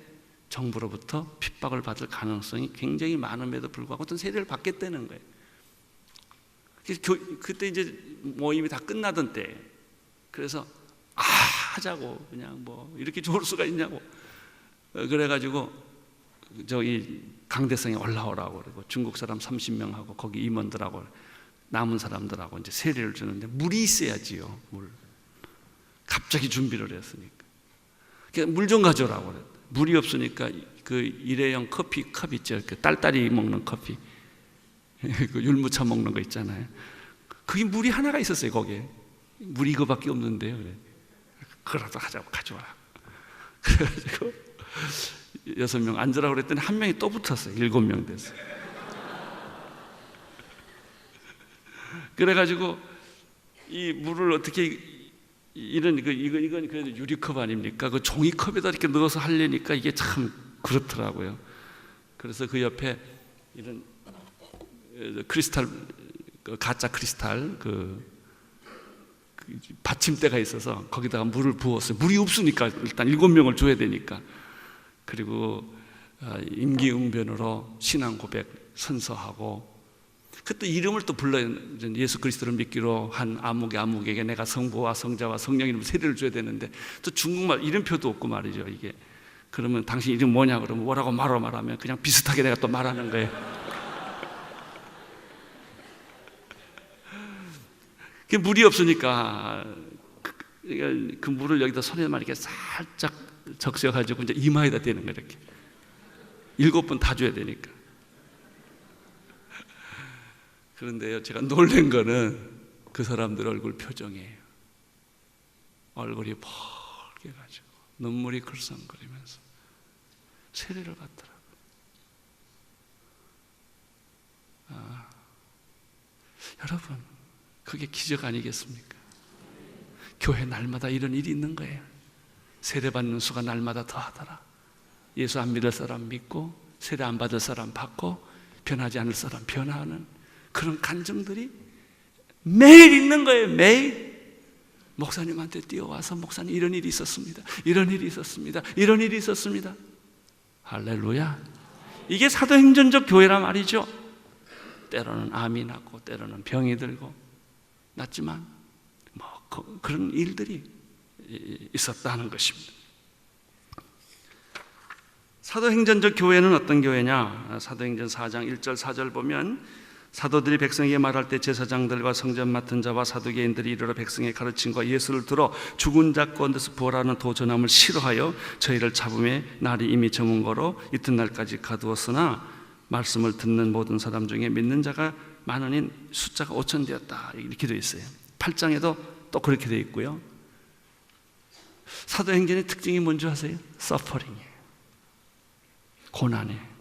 A: 정부로부터 핍박을 받을 가능성이 굉장히 많음에도 불구하고 어떤 세례를 받겠다는 거예요. 그때 이제 모임이 다 끝나던 때, 그래서 하자고, 그냥 이렇게 좋을 수가 있냐고, 그래가지고 저기 강대성에 올라오라고 그러고 중국 사람 30명하고 거기 임원들하고 남은 사람들하고 이제 세례를 주는데 물이 있어야지요. 물. 갑자기 준비를 했으니까. 물 좀 가져오라고 그랬다. 물이 없으니까 그 일회용 커피 컵 있죠. 그 딸딸이 먹는 커피. 그 율무차 먹는 거 있잖아요. 그게 물이 하나가 있었어요, 거기에. 물이 이거밖에 없는데요. 그래. 그거라도 하자고 가져와라. 그래가지고 6명 앉으라고 그랬더니 한 명이 또 붙었어요. 7명 됐어요. 그래가지고 이 물을 어떻게 이건 그래도 유리컵 아닙니까? 그 종이컵에다 이렇게 넣어서 하려니까 이게 참 그렇더라고요. 그래서 그 옆에 이런 크리스탈, 가짜 크리스탈 그 받침대가 있어서 거기다가 물을 부었어요. 물이 없으니까 일단 7명을 줘야 되니까. 그리고 임기응변으로 신앙 고백 선서하고, 그때 이름을 또 불러요. 예수 그리스도를 믿기로 한 아무개에게 내가 성부와 성자와 성령 이름으로 세례를 줘야 되는데, 또 중국말 이름표도 없고 말이죠. 이게 그러면 당신 이름 뭐냐 그러면 뭐라고 말하면 그냥 비슷하게 내가 또 말하는 거예요. 그 물이 없으니까 그 물을 여기다 손에만 이렇게 살짝 적셔가지고 이제 이마에다 대는 거예요. 이렇게 7번 다 줘야 되니까. 그런데요, 제가 놀란 거는 그 사람들 얼굴 표정이에요. 얼굴이 펄게 가지고 눈물이 글썽거리면서 세례를 받더라고요. 여러분, 그게 기적 아니겠습니까? 교회 날마다 이런 일이 있는 거예요. 세례받는 수가 날마다 더하더라. 예수 안 믿을 사람 믿고 세례 안 받을 사람 받고 변하지 않을 사람 변하는 그런 간증들이 매일 있는 거예요. 매일 목사님한테 뛰어와서 목사님 이런 일이 있었습니다. 이런 일이 있었습니다. 이런 일이 있었습니다. 할렐루야. 이게 사도행전적 교회란 말이죠. 때로는 암이 났고 때로는 병이 들고 났지만 그런 일들이 있었다는 것입니다. 사도행전적 교회는 어떤 교회냐? 사도행전 4장 1절 4절 보면 사도들이 백성에게 말할 때 제사장들과 성전 맡은 자와 사두개인들이 이르러 백성의 가르침과 예수를 들어 죽은 자 가운데서 부활하는 도전함을 싫어하여 저희를 잡음에 날이 이미 저문 거로 이튿날까지 가두었으나 말씀을 듣는 모든 사람 중에 믿는 자가 많으니 숫자가 5천 되었다. 이렇게 되어 있어요. 8장에도 또 그렇게 되어 있고요. 사도행전의 특징이 뭔지 아세요? 서퍼링이에요. 고난이에요.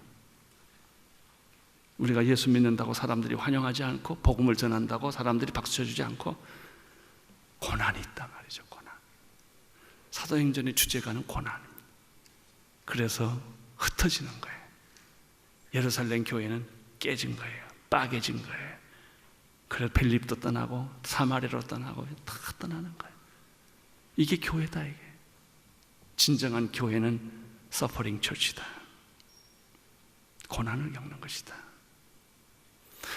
A: 우리가 예수 믿는다고 사람들이 환영하지 않고 복음을 전한다고 사람들이 박수 쳐주지 않고 고난이 있단 말이죠. 고난. 사도행전의 주제가는 고난입니다. 그래서 흩어지는 거예요. 예루살렘 교회는 깨진 거예요. 빠개진 거예요. 그래서 빌립도 떠나고 사마리아로 떠나고 다 떠나는 거예요. 이게 교회다. 이게 진정한 교회는 서퍼링 처치다. 고난을 겪는 것이다.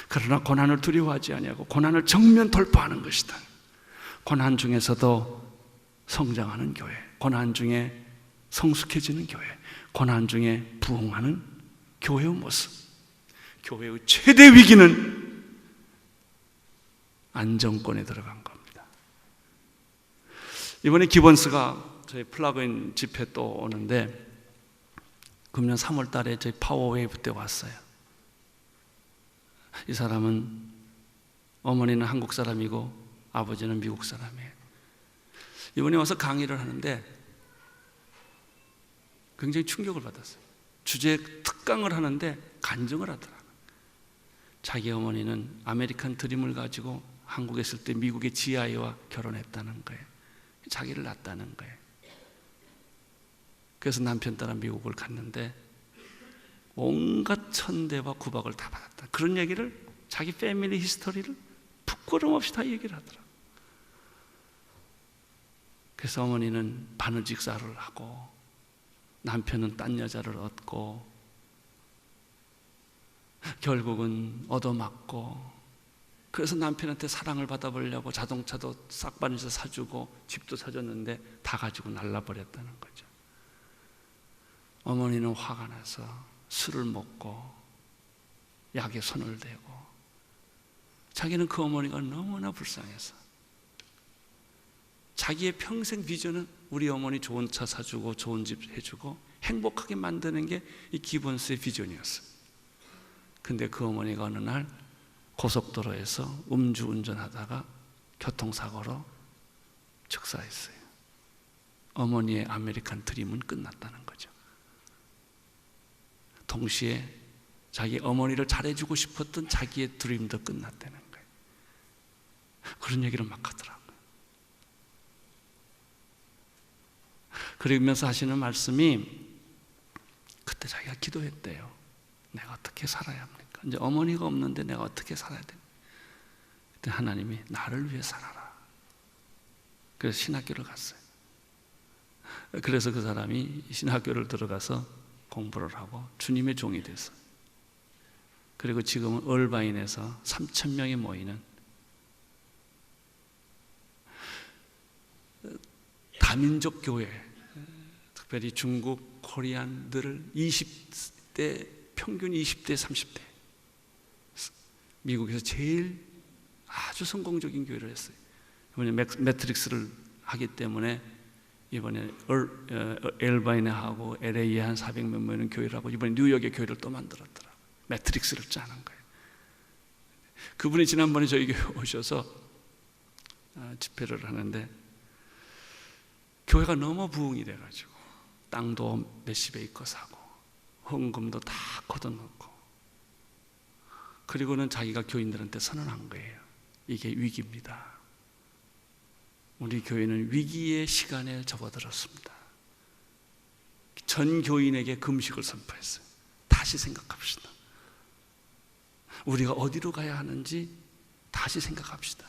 A: 그러나 고난을 두려워하지 아니하고 고난을 정면 돌파하는 것이다. 고난 중에서도 성장하는 교회, 고난 중에 성숙해지는 교회, 고난 중에 부흥하는 교회의 모습. 교회의 최대 위기는 안정권에 들어간 겁니다. 이번에 기본스가 저희 플러그인 집회 또 오는데 금년 3월 달에 저희 파워웨이브 때 왔어요. 이 사람은 어머니는 한국 사람이고 아버지는 미국 사람이에요. 이번에 와서 강의를 하는데 굉장히 충격을 받았어요. 주제 특강을 하는데 간증을 하더라고요. 자기 어머니는 아메리칸 드림을 가지고 한국에 있을 때 미국의 지아이와 결혼했다는 거예요. 자기를 낳았다는 거예요. 그래서 남편 따라 미국을 갔는데 온갖 천대와 구박을 다 받았다. 그런 얘기를 자기 패밀리 히스토리를 부끄럼 없이 다 얘기를 하더라고요. 그래서 어머니는 바느직사를 하고 남편은 딴 여자를 얻고 결국은 얻어맞고, 그래서 남편한테 사랑을 받아보려고 자동차도 싹반에서 사주고 집도 사줬는데 다 가지고 날라버렸다는 거죠. 어머니는 화가 나서 술을 먹고 약에 손을 대고, 자기는 그 어머니가 너무나 불쌍해서 자기의 평생 비전은 우리 어머니 좋은 차 사주고 좋은 집 해주고 행복하게 만드는 게 이 기본스의 비전이었어요. 근데 그 어머니가 어느 날 고속도로에서 음주운전하다가 교통사고로 즉사했어요. 어머니의 아메리칸 드림은 끝났다는 거죠. 동시에 자기 어머니를 잘해주고 싶었던 자기의 드림도 끝났다는 거예요. 그런 얘기를 막 하더라고요. 그러면서 하시는 말씀이, 그때 자기가 기도했대요. 내가 어떻게 살아야 합니까? 이제 어머니가 없는데 내가 어떻게 살아야 돼? 그때 하나님이 나를 위해 살아라. 그래서 신학교를 갔어요. 그래서 그 사람이 신학교를 들어가서 공부를 하고 주님의 종이 됐어요. 그리고 지금은 얼바인에서 3,000명이 모이는 다민족 교회, 특별히 중국, 코리안들을 20대, 평균 20대, 30대 미국에서 제일 아주 성공적인 교회를 했어요. 이번에 매트릭스를 하기 때문에 이번에 엘바인에 하고 LA에 한 400몇 명의 교회를 하고 이번에 뉴욕에 교회를 또 만들었더라고요. 매트릭스를 짜는 거예요. 그분이 지난번에 저희 교회 오셔서 집회를 하는데 교회가 너무 부흥이 돼가지고 땅도 몇십 에이커 사고 헌금도 다 걷어놓고, 그리고는 자기가 교인들한테 선언한 거예요. 이게 위기입니다. 우리 교회는 위기의 시간에 접어들었습니다. 전 교인에게 금식을 선포했어요. 다시 생각합시다. 우리가 어디로 가야 하는지 다시 생각합시다.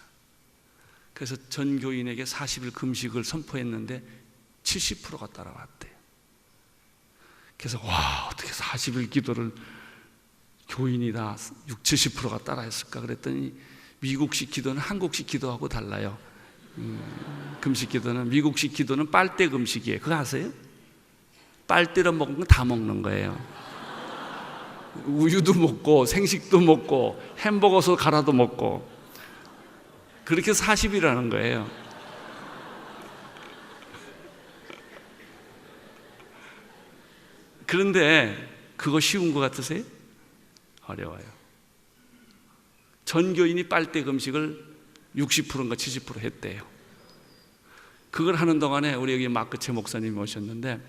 A: 그래서 전 교인에게 40일 금식을 선포했는데 70%가 따라왔대요. 그래서 와, 어떻게 40일 기도를 교인이 다 70%가 따라했을까 그랬더니 미국식 기도는 한국식 기도하고 달라요. 금식 기도는, 미국식 기도는 빨대 금식이에요. 그거 아세요? 빨대로 먹는 거 다 먹는 거예요. 우유도 먹고 생식도 먹고 햄버거도 갈아도 먹고, 그렇게 40이라는 거예요. 그런데 그거 쉬운 것 같으세요? 어려워요. 전교인이 빨대 금식을 60%인가 70% 했대요. 그걸 하는 동안에 우리 여기 마크체 목사님이 오셨는데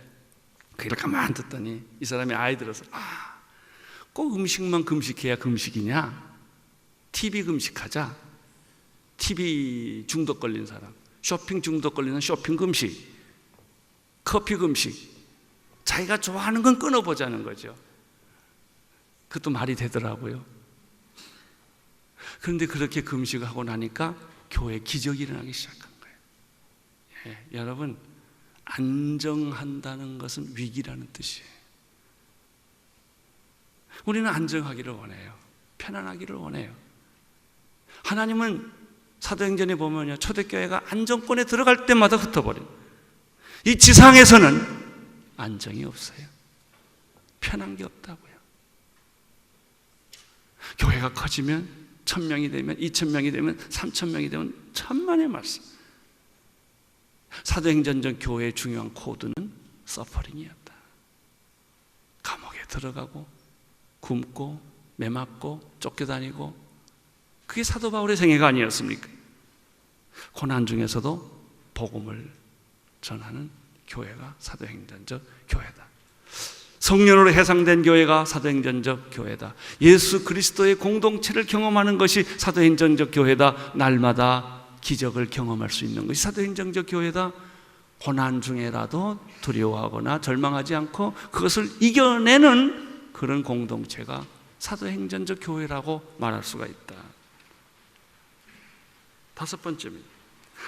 A: 그걸 가만 듣더니 이 사람이 아이들어서 꼭 음식만 금식해야 금식이냐? TV 금식하자. TV 중독 걸린 사람, 쇼핑 중독 걸리는 쇼핑 금식, 커피 금식, 자기가 좋아하는 건 끊어보자는 거죠. 그것도 말이 되더라고요. 그런데 그렇게 금식을 하고 나니까 교회에 기적이 일어나기 시작한 거예요. 예, 여러분, 안정한다는 것은 위기라는 뜻이에요. 우리는 안정하기를 원해요. 편안하기를 원해요. 하나님은 사도행전에 보면요, 초대교회가 안정권에 들어갈 때마다 흩어버려요. 이 지상에서는 안정이 없어요. 편한 게 없다고요. 교회가 커지면 1,000명이 되면 2,000명이 되면 3,000명이 되면 천만의 말씀. 사도행전적 교회의 중요한 코드는 서퍼링이었다. 감옥에 들어가고 굶고 매맞고 쫓겨다니고, 그게 사도 바울의 생애가 아니었습니까? 고난 중에서도 복음을 전하는 교회가 사도행전적 교회다. 성령으로 해상된 교회가 사도행전적 교회다. 예수 그리스도의 공동체를 경험하는 것이 사도행전적 교회다. 날마다 기적을 경험할 수 있는 것이 사도행전적 교회다. 고난 중에라도 두려워하거나 절망하지 않고 그것을 이겨내는 그런 공동체가 사도행전적 교회라고 말할 수가 있다. 다섯 번째입니다.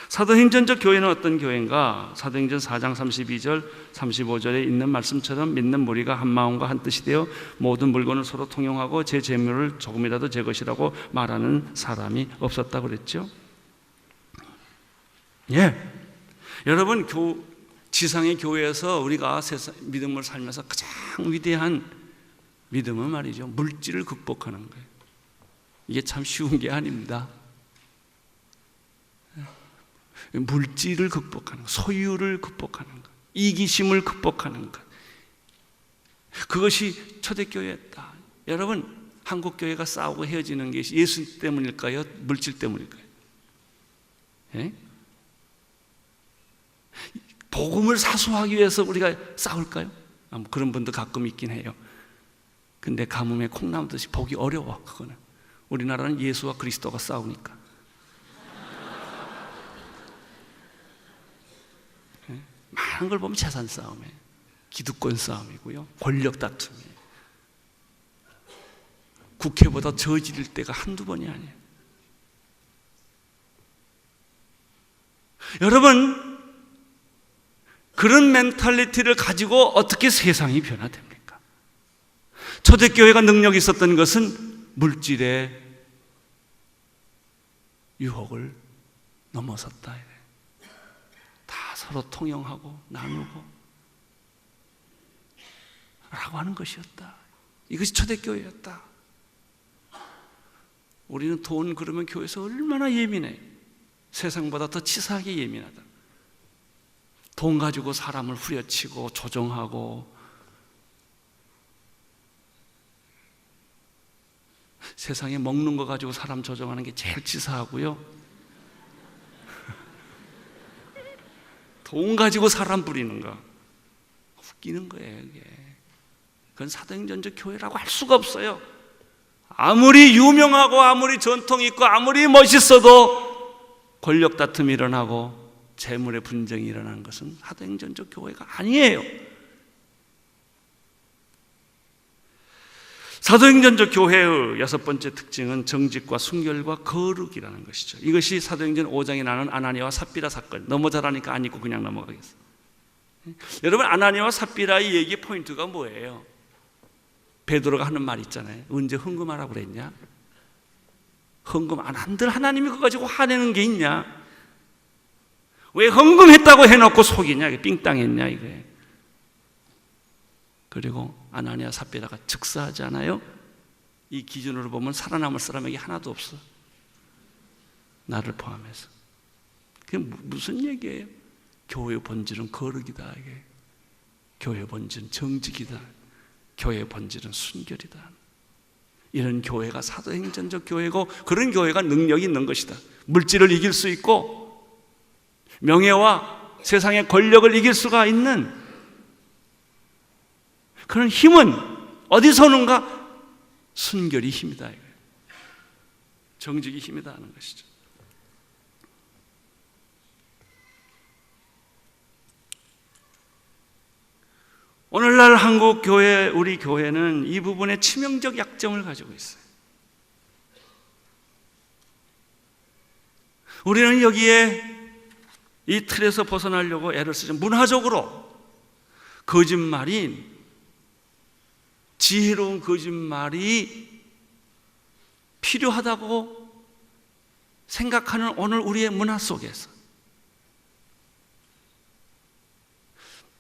A: 사도행전적 교회는 어떤 교회인가? 사도행전 4장 32절 35절에 있는 말씀처럼 믿는 무리가 한 마음과 한 뜻이 되어 모든 물건을 서로 통용하고 제 재물을 조금이라도 제 것이라고 말하는 사람이 없었다고 그랬죠. 예, 여러분, 지상의 교회에서 우리가 믿음을 살면서 가장 위대한 믿음은 말이죠, 물질을 극복하는 거예요. 이게 참 쉬운 게 아닙니다. 물질을 극복하는 것, 소유를 극복하는 것, 이기심을 극복하는 것, 그것이 초대교회였다. 여러분, 한국교회가 싸우고 헤어지는 게 예수 때문일까요? 물질 때문일까요? 예? 복음을 사수하기 위해서 우리가 싸울까요? 그런 분도 가끔 있긴 해요. 근데 가뭄에 콩나무듯이 보기 어려워. 그거는 우리나라는 예수와 그리스도가 싸우니까. 많은 걸 보면 재산 싸움이에요. 기득권 싸움이고요, 권력 다툼이에요. 국회보다 저지를 때가 한두 번이 아니에요. 여러분, 그런 멘탈리티를 가지고 어떻게 세상이 변화됩니까? 초대교회가 능력이 있었던 것은 물질의 유혹을 넘어섰다. 다 서로 통용하고 나누고 라고 하는 것이었다. 이것이 초대교회였다. 우리는 돈 그러면 교회에서 얼마나 예민해. 세상보다 더 치사하게 예민하다. 돈 가지고 사람을 후려치고 조종하고, 세상에 먹는 거 가지고 사람 조종하는 게 제일 치사하고요, 돈 가지고 사람 부리는 거 웃기는 거예요. 이게. 그건 사도행전적 교회라고 할 수가 없어요. 아무리 유명하고 아무리 전통이 있고 아무리 멋있어도 권력 다툼이 일어나고 재물의 분쟁이 일어나는 것은 사도행전적 교회가 아니에요. 사도행전적 교회의 여섯 번째 특징은 정직과 순결과 거룩이라는 것이죠. 이것이 사도행전 5장에 나오는 아나니아와 삽비라 사건. 너무 잘하니까 안 읽고 그냥 넘어가겠습니다. 여러분, 아나니아와 삽비라의 얘기의 포인트가 뭐예요? 베드로가 하는 말 있잖아요. 언제 헌금하라고 그랬냐? 헌금 안 한들 하나님이 그거 가지고 화내는 게 있냐? 왜 헌금했다고 해놓고 속이냐? 이게 삥땅했냐? 이게. 그리고 아나니아 삽비라가 즉사하지 않아요? 이 기준으로 보면 살아남을 사람에게 하나도 없어. 나를 포함해서. 그게 무슨 얘기예요? 교회의 본질은 거룩이다. 이게. 교회의 본질은 정직이다. 교회의 본질은 순결이다. 이런 교회가 사도행전적 교회고, 그런 교회가 능력이 있는 것이다. 물질을 이길 수 있고 명예와 세상의 권력을 이길 수가 있는 그런 힘은 어디서 오는가? 순결이 힘이다. 정직이 힘이다 하는 것이죠. 오늘날 한국 교회, 우리 교회는 이 부분에 치명적 약점을 가지고 있어요. 우리는 여기에 이 틀에서 벗어나려고 애를 쓰죠. 문화적으로 거짓말이, 지혜로운 거짓말이 필요하다고 생각하는 오늘 우리의 문화 속에서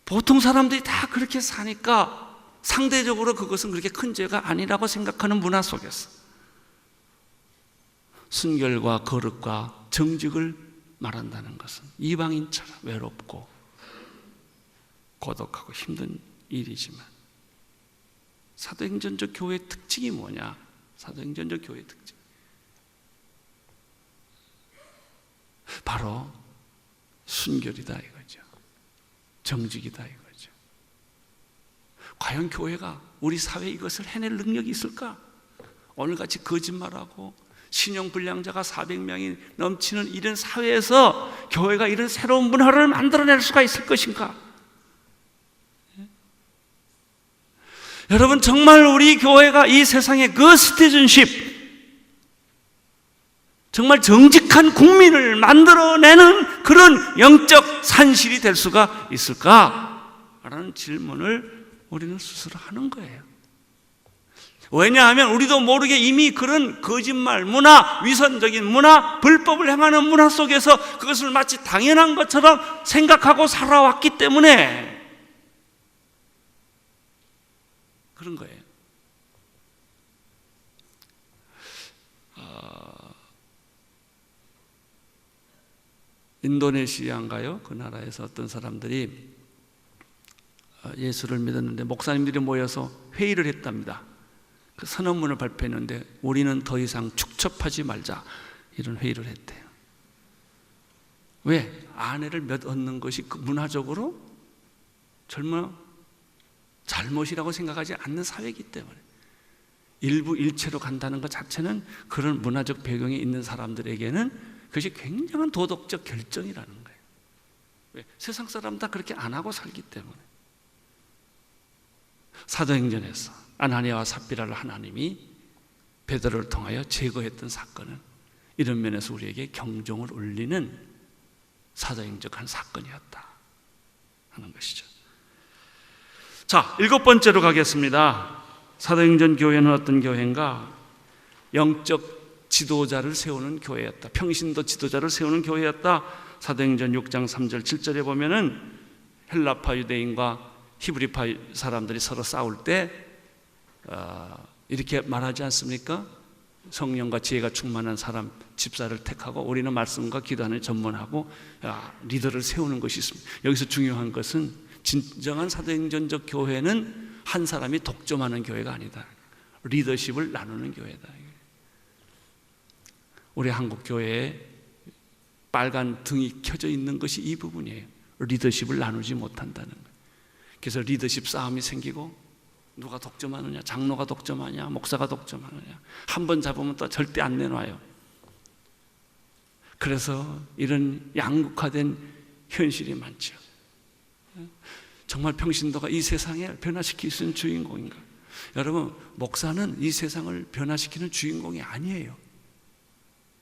A: 보통 사람들이 다 그렇게 사니까 상대적으로 그것은 그렇게 큰 죄가 아니라고 생각하는 문화 속에서 순결과 거룩과 정직을 말한다는 것은 이방인처럼 외롭고 고독하고 힘든 일이지만 사도행전적 교회의 특징이 뭐냐? 사도행전적 교회의 특징 바로 순결이다 이거죠. 정직이다 이거죠. 과연 교회가 우리 사회에 이것을 해낼 능력이 있을까? 오늘같이 거짓말하고 신용불량자가 400명이 넘치는 이런 사회에서 교회가 이런 새로운 문화를 만들어낼 수가 있을 것인가? 여러분, 정말 우리 교회가 이 세상의 그 시티즌십, 정말 정직한 국민을 만들어내는 그런 영적 산실이 될 수가 있을까? 라는 질문을 우리는 스스로 하는 거예요. 왜냐하면 우리도 모르게 이미 그런 거짓말 문화, 위선적인 문화, 불법을 행하는 문화 속에서 그것을 마치 당연한 것처럼 생각하고 살아왔기 때문에 그런 거예요. 인도네시아인가요? 그 나라에서 어떤 사람들이 예수를 믿었는데 목사님들이 모여서 회의를 했답니다. 그 선언문을 발표했는데 우리는 더 이상 축첩하지 말자, 이런 회의를 했대요. 왜? 아내를 몇 얻는 것이 문화적으로 젊어 잘못이라고 생각하지 않는 사회이기 때문에 일부 일체로 간다는 것 자체는 그런 문화적 배경이 있는 사람들에게는 그것이 굉장한 도덕적 결정이라는 거예요. 왜? 세상 사람 다 그렇게 안 하고 살기 때문에. 사도행전에서 아나니아와 삽비라를 하나님이 베드로를 통하여 제거했던 사건은 이런 면에서 우리에게 경종을 울리는 사도행적한 사건이었다 하는 것이죠. 자, 7번째로 가겠습니다. 사도행전 교회는 어떤 교회인가? 영적 지도자를 세우는 교회였다. 평신도 지도자를 세우는 교회였다. 사도행전 6장 3절 7절에 보면은 헬라파 유대인과 히브리파 사람들이 서로 싸울 때 이렇게 말하지 않습니까? 성령과 지혜가 충만한 사람 집사를 택하고 우리는 말씀과 기도하는 전문하고 리더를 세우는 것이 있습니다. 여기서 중요한 것은 진정한 사도행전적 교회는 한 사람이 독점하는 교회가 아니다. 리더십을 나누는 교회다. 우리 한국 교회에 빨간 등이 켜져 있는 것이 이 부분이에요. 리더십을 나누지 못한다는 거예요. 그래서 리더십 싸움이 생기고 누가 독점하느냐, 장로가 독점하냐, 목사가 독점하느냐, 한 번 잡으면 또 절대 안 내놔요. 그래서 이런 양극화된 현실이 많죠. 정말 평신도가 이 세상을 변화시킬 수 있는 주인공인가? 여러분, 목사는 이 세상을 변화시키는 주인공이 아니에요.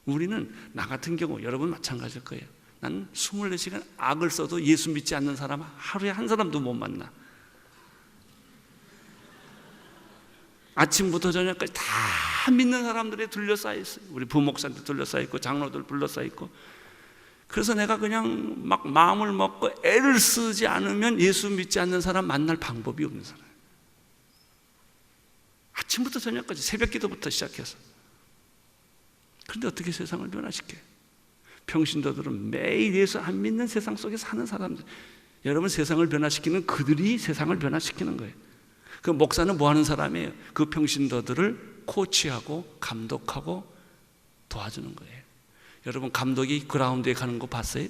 A: 우리는 나 같은 경우 여러분 마찬가지일 거예요. 난 24시간 악을 써도 예수 믿지 않는 사람 하루에 한 사람도 못 만나. 아침부터 저녁까지 다 믿는 사람들에 둘러싸여 있어요. 우리 부목사한테 둘러싸여 있고 장로들 둘러싸여 있고. 그래서 내가 그냥 막 마음을 먹고 애를 쓰지 않으면 예수 믿지 않는 사람 만날 방법이 없는 사람. 아침부터 저녁까지 새벽 기도부터 시작해서. 그런데 어떻게 세상을 변화시켜요? 평신도들은 매일 예수 안 믿는 세상 속에 사는 사람들. 여러분, 세상을 변화시키는 그들이 세상을 변화시키는 거예요. 그 목사는 뭐 하는 사람이에요? 그 평신도들을 코치하고 감독하고 도와주는 거예요. 여러분, 감독이 그라운드에 가는 거 봤어요?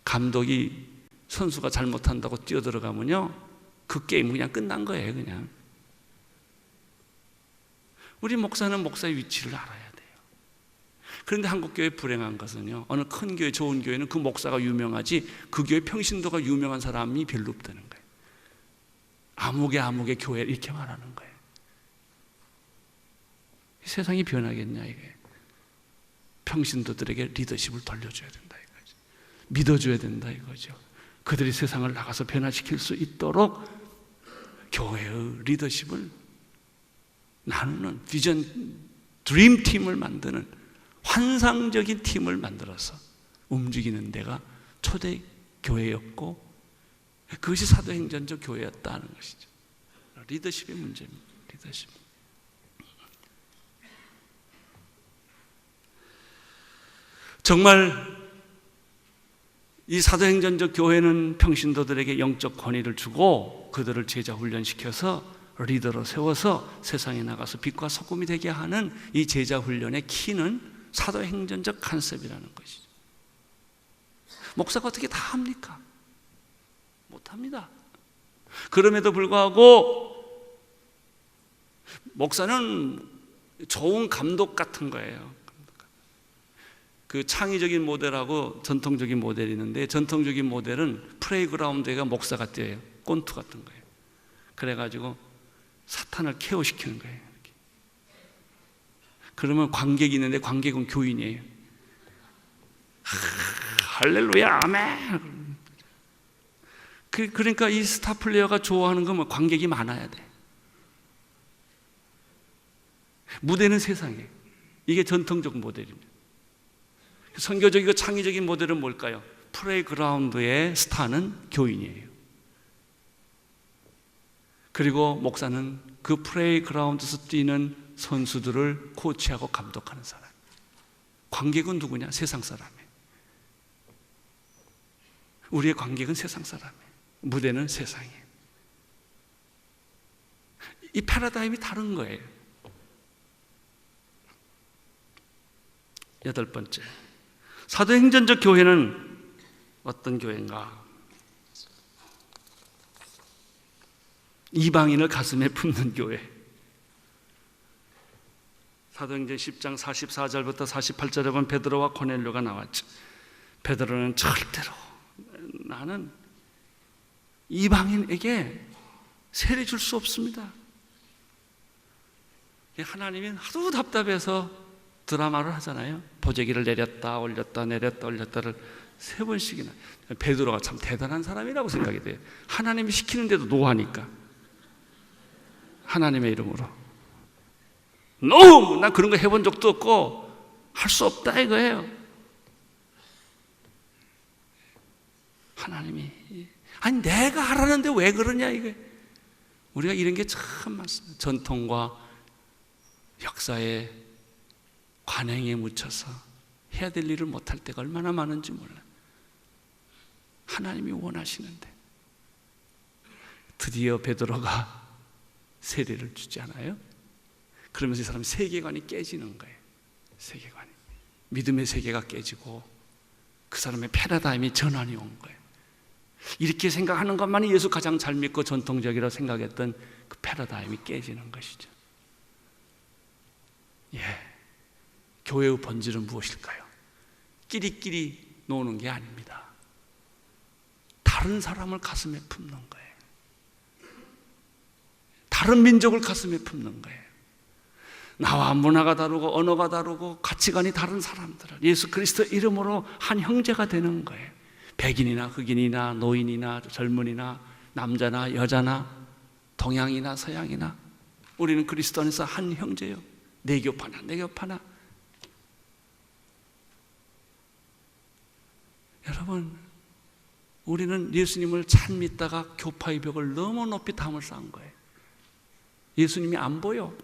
A: 감독이 선수가 잘못한다고 뛰어들어가면요, 그 게임은 그냥 끝난 거예요. 그냥. 우리 목사는 목사의 위치를 알아야 돼요. 그런데 한국교회 불행한 것은요, 어느 큰 교회, 좋은 교회는 그 목사가 유명하지 그 교회 평신도가 유명한 사람이 별로 없다는 거예요. 아무개 교회 이렇게 말하는 거예요. 세상이 변하겠냐 이게. 평신도들에게 리더십을 돌려줘야 된다 이거죠. 믿어줘야 된다 이거죠. 그들이 세상을 나가서 변화시킬 수 있도록 교회의 리더십을 나누는 비전 드림팀을 만드는 환상적인 팀을 만들어서 움직이는 데가 초대 교회였고 그것이 사도행전적 교회였다는 것이죠. 리더십의 문제입니다. 리더십. 정말 이 사도행전적 교회는 평신도들에게 영적 권위를 주고 그들을 제자 훈련시켜서 리더로 세워서 세상에 나가서 빛과 소금이 되게 하는 이 제자 훈련의 키는 사도행전적 컨셉이라는 것이죠. 목사가 어떻게 다 합니까? 못합니다. 그럼에도 불구하고 목사는 좋은 감독 같은 거예요. 그 창의적인 모델하고 전통적인 모델이 있는데, 전통적인 모델은 플레이그라운드에가 목사가 뛰어요. 꼰투 같은 거예요. 그래가지고 사탄을 케어시키는 거예요. 이렇게. 그러면 관객이 있는데 관객은 교인이에요. 할렐루야 아멘. 그러니까 이 스타 플레이어가 좋아하는 건 뭐 관객이 많아야 돼. 무대는 세상에. 이게 전통적 모델입니다. 선교적이고 창의적인 모델은 뭘까요? 플레이그라운드의 스타는 교인이에요. 그리고 목사는 그 플레이그라운드에서 뛰는 선수들을 코치하고 감독하는 사람. 관객은 누구냐? 세상 사람이에요. 우리의 관객은 세상 사람이에요. 무대는 세상이에요. 이 패러다임이 다른 거예요. 8번째, 사도행전적 교회는 어떤 교회인가? 이방인을 가슴에 품는 교회. 사도행전 10장 44절부터 48절에 보면 베드로와 고넬료가 나왔죠. 베드로는 절대로 나는 이방인에게 세례 줄 수 없습니다. 하나님이 하도 답답해서 드라마를 하잖아요. 보재기를 내렸다 올렸다 내렸다 올렸다를 3번씩이나. 베드로가 참 대단한 사람이라고 생각이 돼요. 하나님이 시키는데도 노하니까. 하나님의 이름으로 No! 나 그런 거 해본 적도 없고 할 수 없다 이거예요. 하나님이 아니 내가 하라는데 왜 그러냐 이게. 우리가 이런 게 참 많습니다. 전통과 역사에 관행에 묻혀서 해야 될 일을 못할 때가 얼마나 많은지 몰라요. 하나님이 원하시는데 드디어 베드로가 세례를 주지 않아요? 그러면서 이 사람 세계관이 깨지는 거예요. 세계관이. 믿음의 세계가 깨지고 그 사람의 패러다임이 전환이 온 거예요. 이렇게 생각하는 것만이 예수 가장 잘 믿고 전통적이라고 생각했던 그 패러다임이 깨지는 것이죠. 교회의 본질은 무엇일까요? 끼리끼리 노는 게 아닙니다. 다른 사람을 가슴에 품는 거예요. 다른 민족을 가슴에 품는 거예요. 나와 문화가 다르고 언어가 다르고 가치관이 다른 사람들을 예수 그리스도 이름으로 한 형제가 되는 거예요. 백인이나 흑인이나 노인이나 젊은이나 남자나 여자나 동양이나 서양이나 우리는 그리스도 안에서 한 형제요. 내 겹 하나 내 겹 하나. 여러분, 우리는 예수님을 잘 믿다가 교파의 벽을 너무 높이 담을 쌓은 거예요. 예수님이 안 보여.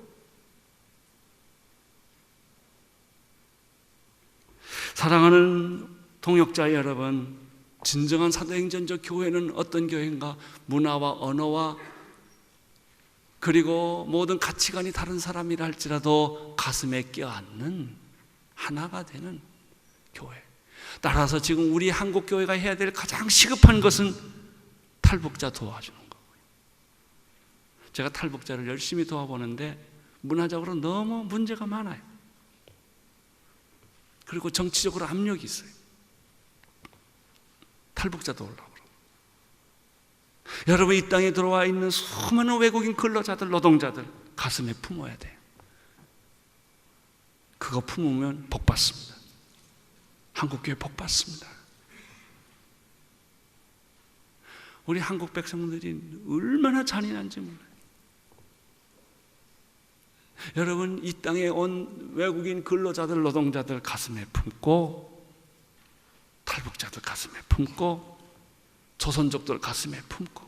A: 사랑하는 동역자 여러분, 진정한 사도행전적 교회는 어떤 교회인가? 문화와 언어와 그리고 모든 가치관이 다른 사람이라 할지라도 가슴에 껴안는 하나가 되는 교회. 따라서 지금 우리 한국 교회가 해야 될 가장 시급한 것은 탈북자 도와주는 거고요. 제가 탈북자를 열심히 도와보는데 문화적으로 너무 문제가 많아요. 그리고 정치적으로 압력이 있어요. 탈북자 도우려고. 여러분, 이 땅에 들어와 있는 수많은 외국인 근로자들, 노동자들 가슴에 품어야 돼요. 그거 품으면 복 받습니다. 한국교회 복 받습니다. 우리 한국 백성들이 얼마나 잔인한지 몰라요. 여러분, 이 땅에 온 외국인 근로자들, 노동자들 가슴에 품고, 탈북자들 가슴에 품고, 조선족들 가슴에 품고,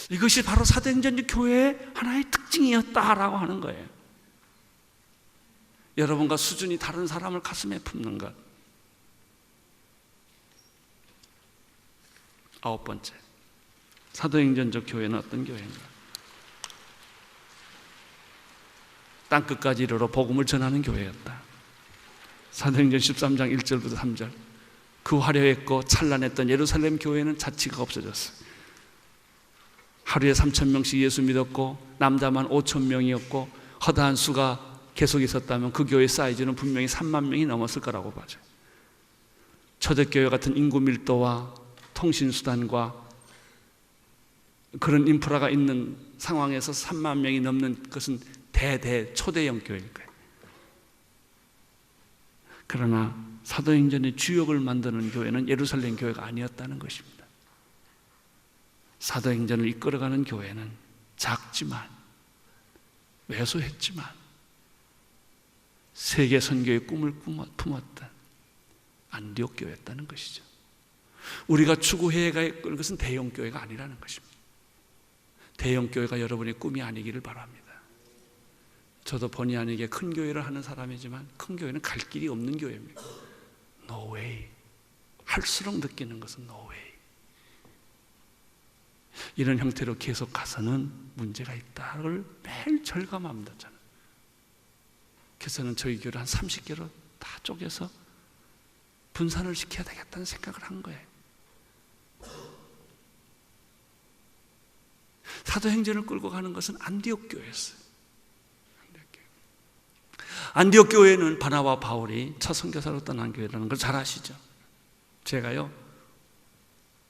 A: 이것이 바로 사도행전적 교회의 하나의 특징이었다라고 하는 거예요. 여러분과 수준이 다른 사람을 가슴에 품는 것. 9번째, 사도행전적 교회는 어떤 교회인가? 땅끝까지 이르러 복음을 전하는 교회였다. 사도행전 13장 1절부터 3절. 그 화려했고 찬란했던 예루살렘 교회는 자취가 없어졌어요. 하루에 3,000명씩 예수 믿었고 남자만 5,000명이었고 허다한 수가 계속 있었다면 그 교회 사이즈는 분명히 3만 명이 넘었을 거라고 봐요. 초대교회 같은 인구 밀도와 통신수단과 그런 인프라가 있는 상황에서 3만 명이 넘는 것은 초대형 교회일 거예요. 그러나 사도행전의 주역을 만드는 교회는 예루살렘 교회가 아니었다는 것입니다. 사도행전을 이끌어가는 교회는 작지만 왜소했지만 세계 선교의 꿈을 품었던 안디옥 교회였다는 것이죠. 우리가 추구해야 할 것은 대형 교회가 아니라는 것입니다. 대형 교회가 여러분의 꿈이 아니기를 바랍니다. 저도 본의 아니게 큰 교회를 하는 사람이지만 큰 교회는 갈 길이 없는 교회입니다. No way. 할수록 느끼는 것은 no way. 이런 형태로 계속 가서는 문제가 있다를 매일 절감합니다. 저는. 그래서는 저희 교회를 한 30개로 다 쪼개서 분산을 시켜야 되겠다는 생각을 한 거예요. 사도행전을 끌고 가는 것은 안디옥 교회였어요. 안디옥 교회는 바나바와 바울이 첫 선교사로 떠난 교회라는 걸 잘 아시죠? 제가요,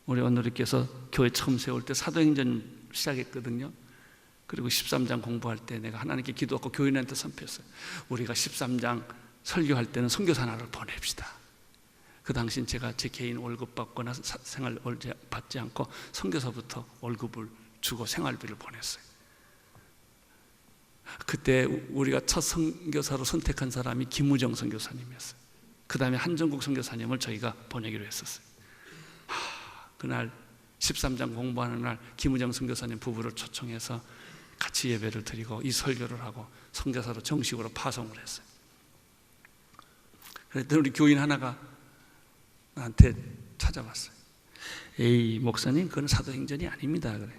A: 우리 언누리께서 교회 처음 세울 때 사도행전 시작했거든요. 그리고 13장 공부할 때 내가 하나님께 기도하고 교인한테 선포했어요. 우리가 13장 설교할 때는 선교사 하나를 보냅시다. 그 당시엔 제가 제 개인 월급 받거나 생활 받지 않고 선교사부터 월급을 주고 생활비를 보냈어요. 그때 우리가 첫 선교사로 선택한 사람이 김우정 선교사님이었어요. 그 다음에 한정국 선교사님을 저희가 보내기로 했었어요. 그날 13장 공부하는 날 김우정 선교사님 부부를 초청해서 같이 예배를 드리고 이 설교를 하고 선교사로 정식으로 파송을 했어요. 그랬더니 우리 교인 하나가 나한테 찾아왔어요. 에이 목사님, 그건 사도행전이 아닙니다. 그래.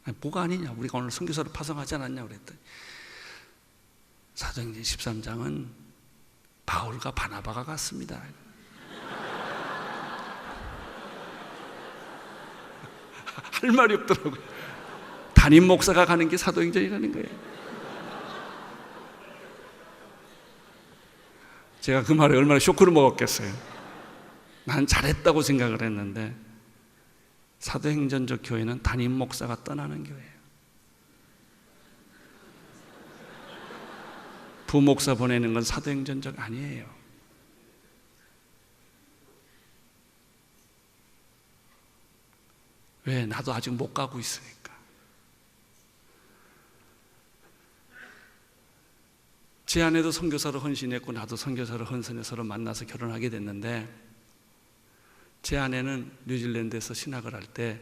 A: 아니, 뭐가 아니냐, 우리가 오늘 선교사로 파송하지 않았냐 그랬더니 사도행전 13장은 바울과 바나바가 갔습니다. 할 말이 없더라고요. 담임 목사가 가는 게 사도행전이라는 거예요. 제가 그 말에 얼마나 쇼크를 먹었겠어요. 난 잘했다고 생각을 했는데 사도행전적 교회는 담임 목사가 떠나는 교회예요. 부목사 보내는 건 사도행전적 아니에요. 왜? 나도 아직 못 가고 있으니까. 제 아내도 선교사로 헌신했고 나도 선교사로 헌신해 서로 만나서 결혼하게 됐는데 제 아내는 뉴질랜드에서 신학을 할 때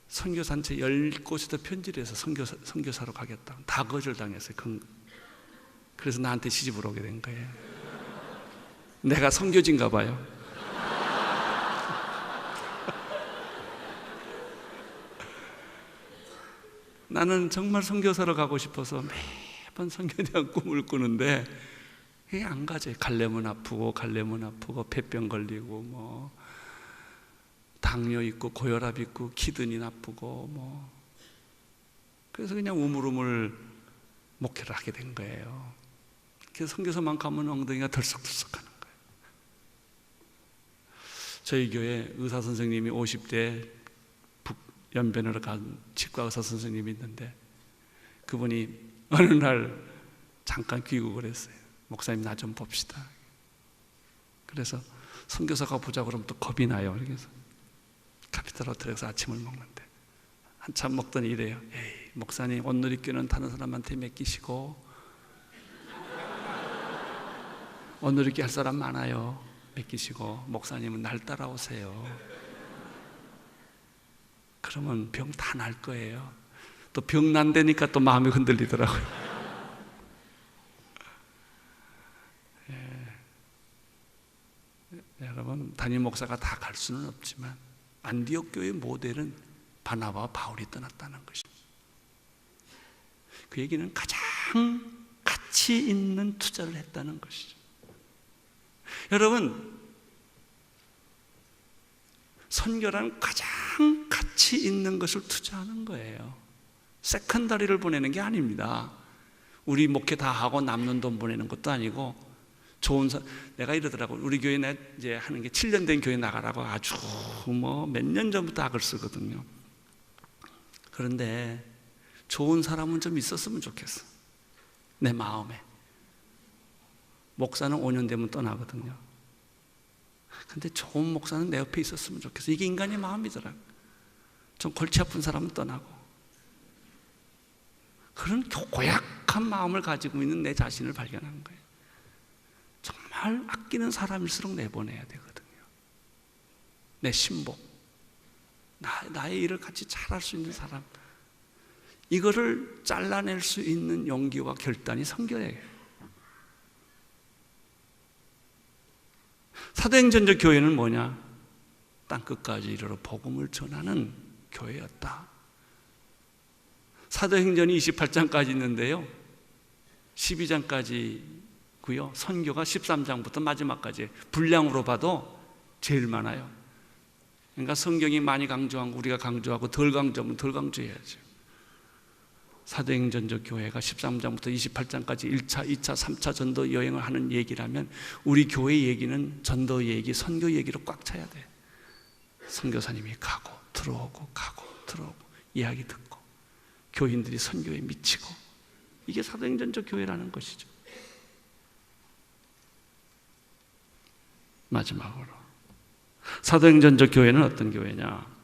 A: 선교단체 10곳에다 편지를 해서 선교사로 가겠다고 다 거절당했어요. 그래서 나한테 시집을 오게 된 거예요. 내가 선교지인가 봐요. 나는 정말 선교사로 가고 싶어서 매번 선교에 대한 꿈을 꾸는데 이게 안 가져요. 갈래면 아프고 폐병 걸리고 뭐 당뇨 있고 고혈압 있고 키드니 나쁘고 뭐 그래서 그냥 우물우물 목회를 하게 된 거예요. 그래서 선교사만 가면 엉덩이가 덜썩덜썩하는 거예요. 저희 교회 의사 선생님이 50대 연변으로 간 치과 의사 선생님이 있는데 그분이 어느 날 잠깐 귀국을 했어요. 목사님 나 좀 봅시다. 그래서 선교사가 보자고 그러면 또 겁이 나요. 그래서 카피탈 호텔에서 아침을 먹는데 한참 먹더니 이래요. 에이 목사님 온누리교는 다른 사람한테 맡기시고 온누리교 할 사람 많아요. 맡기시고 목사님은 날 따라오세요. 그러면 병 다 날 거예요. 또 병 난다니까 또 마음이 흔들리더라고요. 여러분, 담임 목사가 다 갈 수는 없지만 안디옥 교회 모델은 바나바와 바울이 떠났다는 것입니다. 그 얘기는 가장 가치 있는 투자를 했다는 것이죠. 여러분, 선교란 가장 가치 있는 것을 투자하는 거예요. 세컨다리를 보내는 게 아닙니다. 우리 목회 다 하고 남는 돈 보내는 것도 아니고, 내가 이러더라고. 우리 교회 이제 하는 게 7년 된 교회 나가라고 아주 몇 년 전부터 악을 쓰거든요. 그런데 좋은 사람은 좀 있었으면 좋겠어. 내 마음에. 목사는 5년 되면 떠나거든요. 근데 좋은 목사는 내 옆에 있었으면 좋겠어. 이게 인간의 마음이더라고. 좀 골치 아픈 사람은 떠나고. 그런 고약한 마음을 가지고 있는 내 자신을 발견한 거예요. 정말 아끼는 사람일수록 내보내야 되거든요. 내 신복, 나의 일을 같이 잘할 수 있는 사람, 이거를 잘라낼 수 있는 용기와 결단이 선교예요. 사도행전적 교회는 뭐냐? 땅끝까지 이르러 복음을 전하는 교회였다. 사도행전이 28장까지 있는데요, 12장까지고요. 선교가 13장부터 마지막까지 분량으로 봐도 제일 많아요. 그러니까 성경이 많이 강조한 거 우리가 강조하고 덜 강조하면 덜 강조해야죠. 사도행전적 교회가 13장부터 28장까지 1차, 2차, 3차 전도 여행을 하는 얘기라면 우리 교회 얘기는 전도 얘기, 선교 얘기로 꽉 차야 돼. 선교사님이 가고 들어오고 이야기 듣고 교인들이 선교에 미치고, 이게 사도행전적 교회라는 것이죠. 마지막으로 사도행전적 교회는 어떤 교회냐?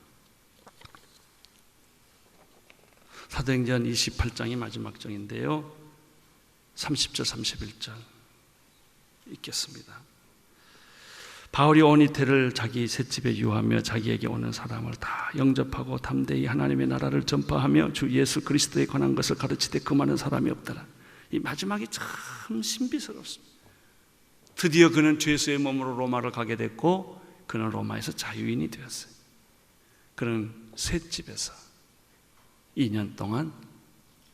A: 사도행전 28장이 마지막 장인데요, 30절 31절 읽겠습니다. 바울이 온 이태를 자기 셋집에 유하며 자기에게 오는 사람을 다 영접하고 담대히 하나님의 나라를 전파하며 주 예수 그리스도에 관한 것을 가르치되 그 많은 사람이 없더라. 이 마지막이 참 신비스럽습니다. 드디어 그는 죄수의 몸으로 로마를 가게 됐고, 그는 로마에서 자유인이 되었어요. 그는 셋집에서 2년 동안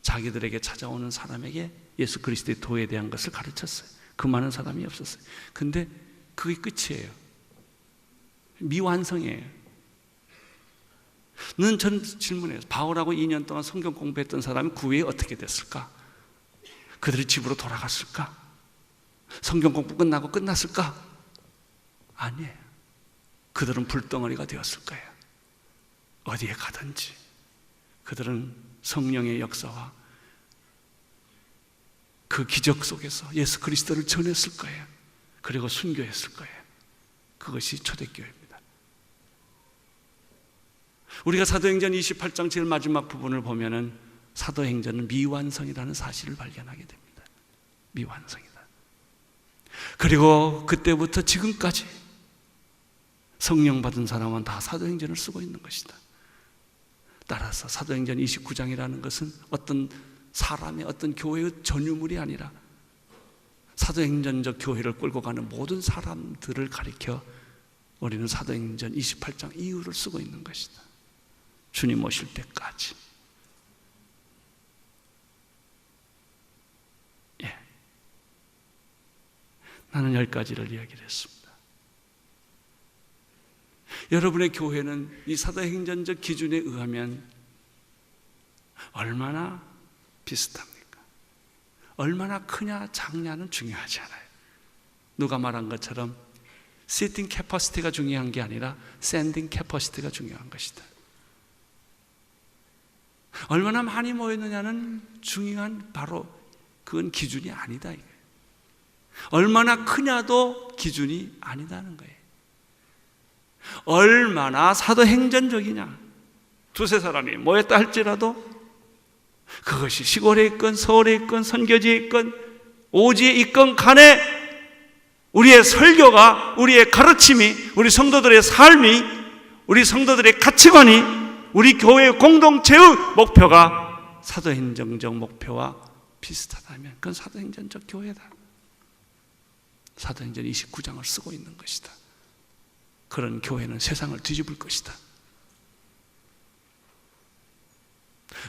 A: 자기들에게 찾아오는 사람에게 예수 그리스도의 도에 대한 것을 가르쳤어요. 그 많은 사람이 없었어요. 근데 그게 끝이에요. 미완성이에요. 저는 질문해요. 바울하고 2년 동안 성경 공부했던 사람이 그 후에 어떻게 됐을까? 그들이 집으로 돌아갔을까? 성경 공부 끝나고 끝났을까? 아니에요. 그들은 불덩어리가 되었을 거예요. 어디에 가든지 그들은 성령의 역사와 그 기적 속에서 예수 그리스도를 전했을 거예요. 그리고 순교했을 거예요. 그것이 초대교회입니다. 우리가 사도행전 28장 제일 마지막 부분을 보면은 사도행전은 미완성이라는 사실을 발견하게 됩니다. 미완성이다. 그리고 그때부터 지금까지 성령 받은 사람은 다 사도행전을 쓰고 있는 것이다. 따라서 사도행전 29장이라는 것은 어떤 사람의 어떤 교회의 전유물이 아니라 사도행전적 교회를 끌고 가는 모든 사람들을 가리켜 우리는 사도행전 28장 이후를 쓰고 있는 것이다. 주님 오실 때까지. 나는 10가지를 이야기를 했습니다. 여러분의 교회는 이 사도행전적 기준에 의하면 얼마나 비슷합니까? 얼마나 크냐 작냐는 중요하지 않아요. 누가 말한 것처럼 sitting capacity가 중요한 게 아니라 sending capacity가 중요한 것이다. 얼마나 많이 모였느냐는 중요한 바로 그건 기준이 아니다. 얼마나 크냐도 기준이 아니다는 거예요. 얼마나 사도행전적이냐. 두세 사람이 모였다 할지라도 그것이 시골에 있건 서울에 있건 선교지에 있건 오지에 있건 간에 우리의 설교가, 우리의 가르침이, 우리 성도들의 삶이, 우리 성도들의 가치관이, 우리 교회의 공동체의 목표가 사도행전적 목표와 비슷하다면 그건 사도행전적 교회다. 사도행전 29장을 쓰고 있는 것이다. 그런 교회는 세상을 뒤집을 것이다.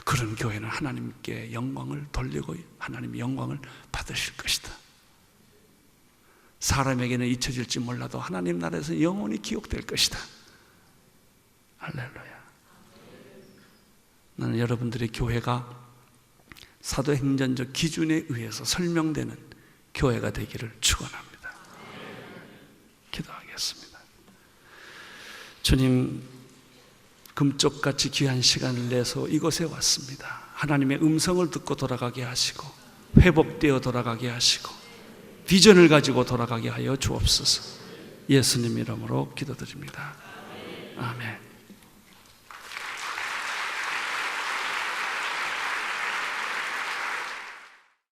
A: 그런 교회는 하나님께 영광을 돌리고 하나님의 영광을 받으실 것이다. 사람에게는 잊혀질지 몰라도 하나님 나라에서 영원히 기억될 것이다. 할렐루야. 나는 여러분들의 교회가 사도행전적 기준에 의해서 설명되는 교회가 되기를 축원합니다. 기도하겠습니다. 주님, 금쪽같이 귀한 시간을 내서 이곳에 왔습니다. 하나님의 음성을 듣고 돌아가게 하시고 회복되어 돌아가게 하시고 비전을 가지고 돌아가게 하여 주옵소서. 예수님 이름으로 기도드립니다. 아멘.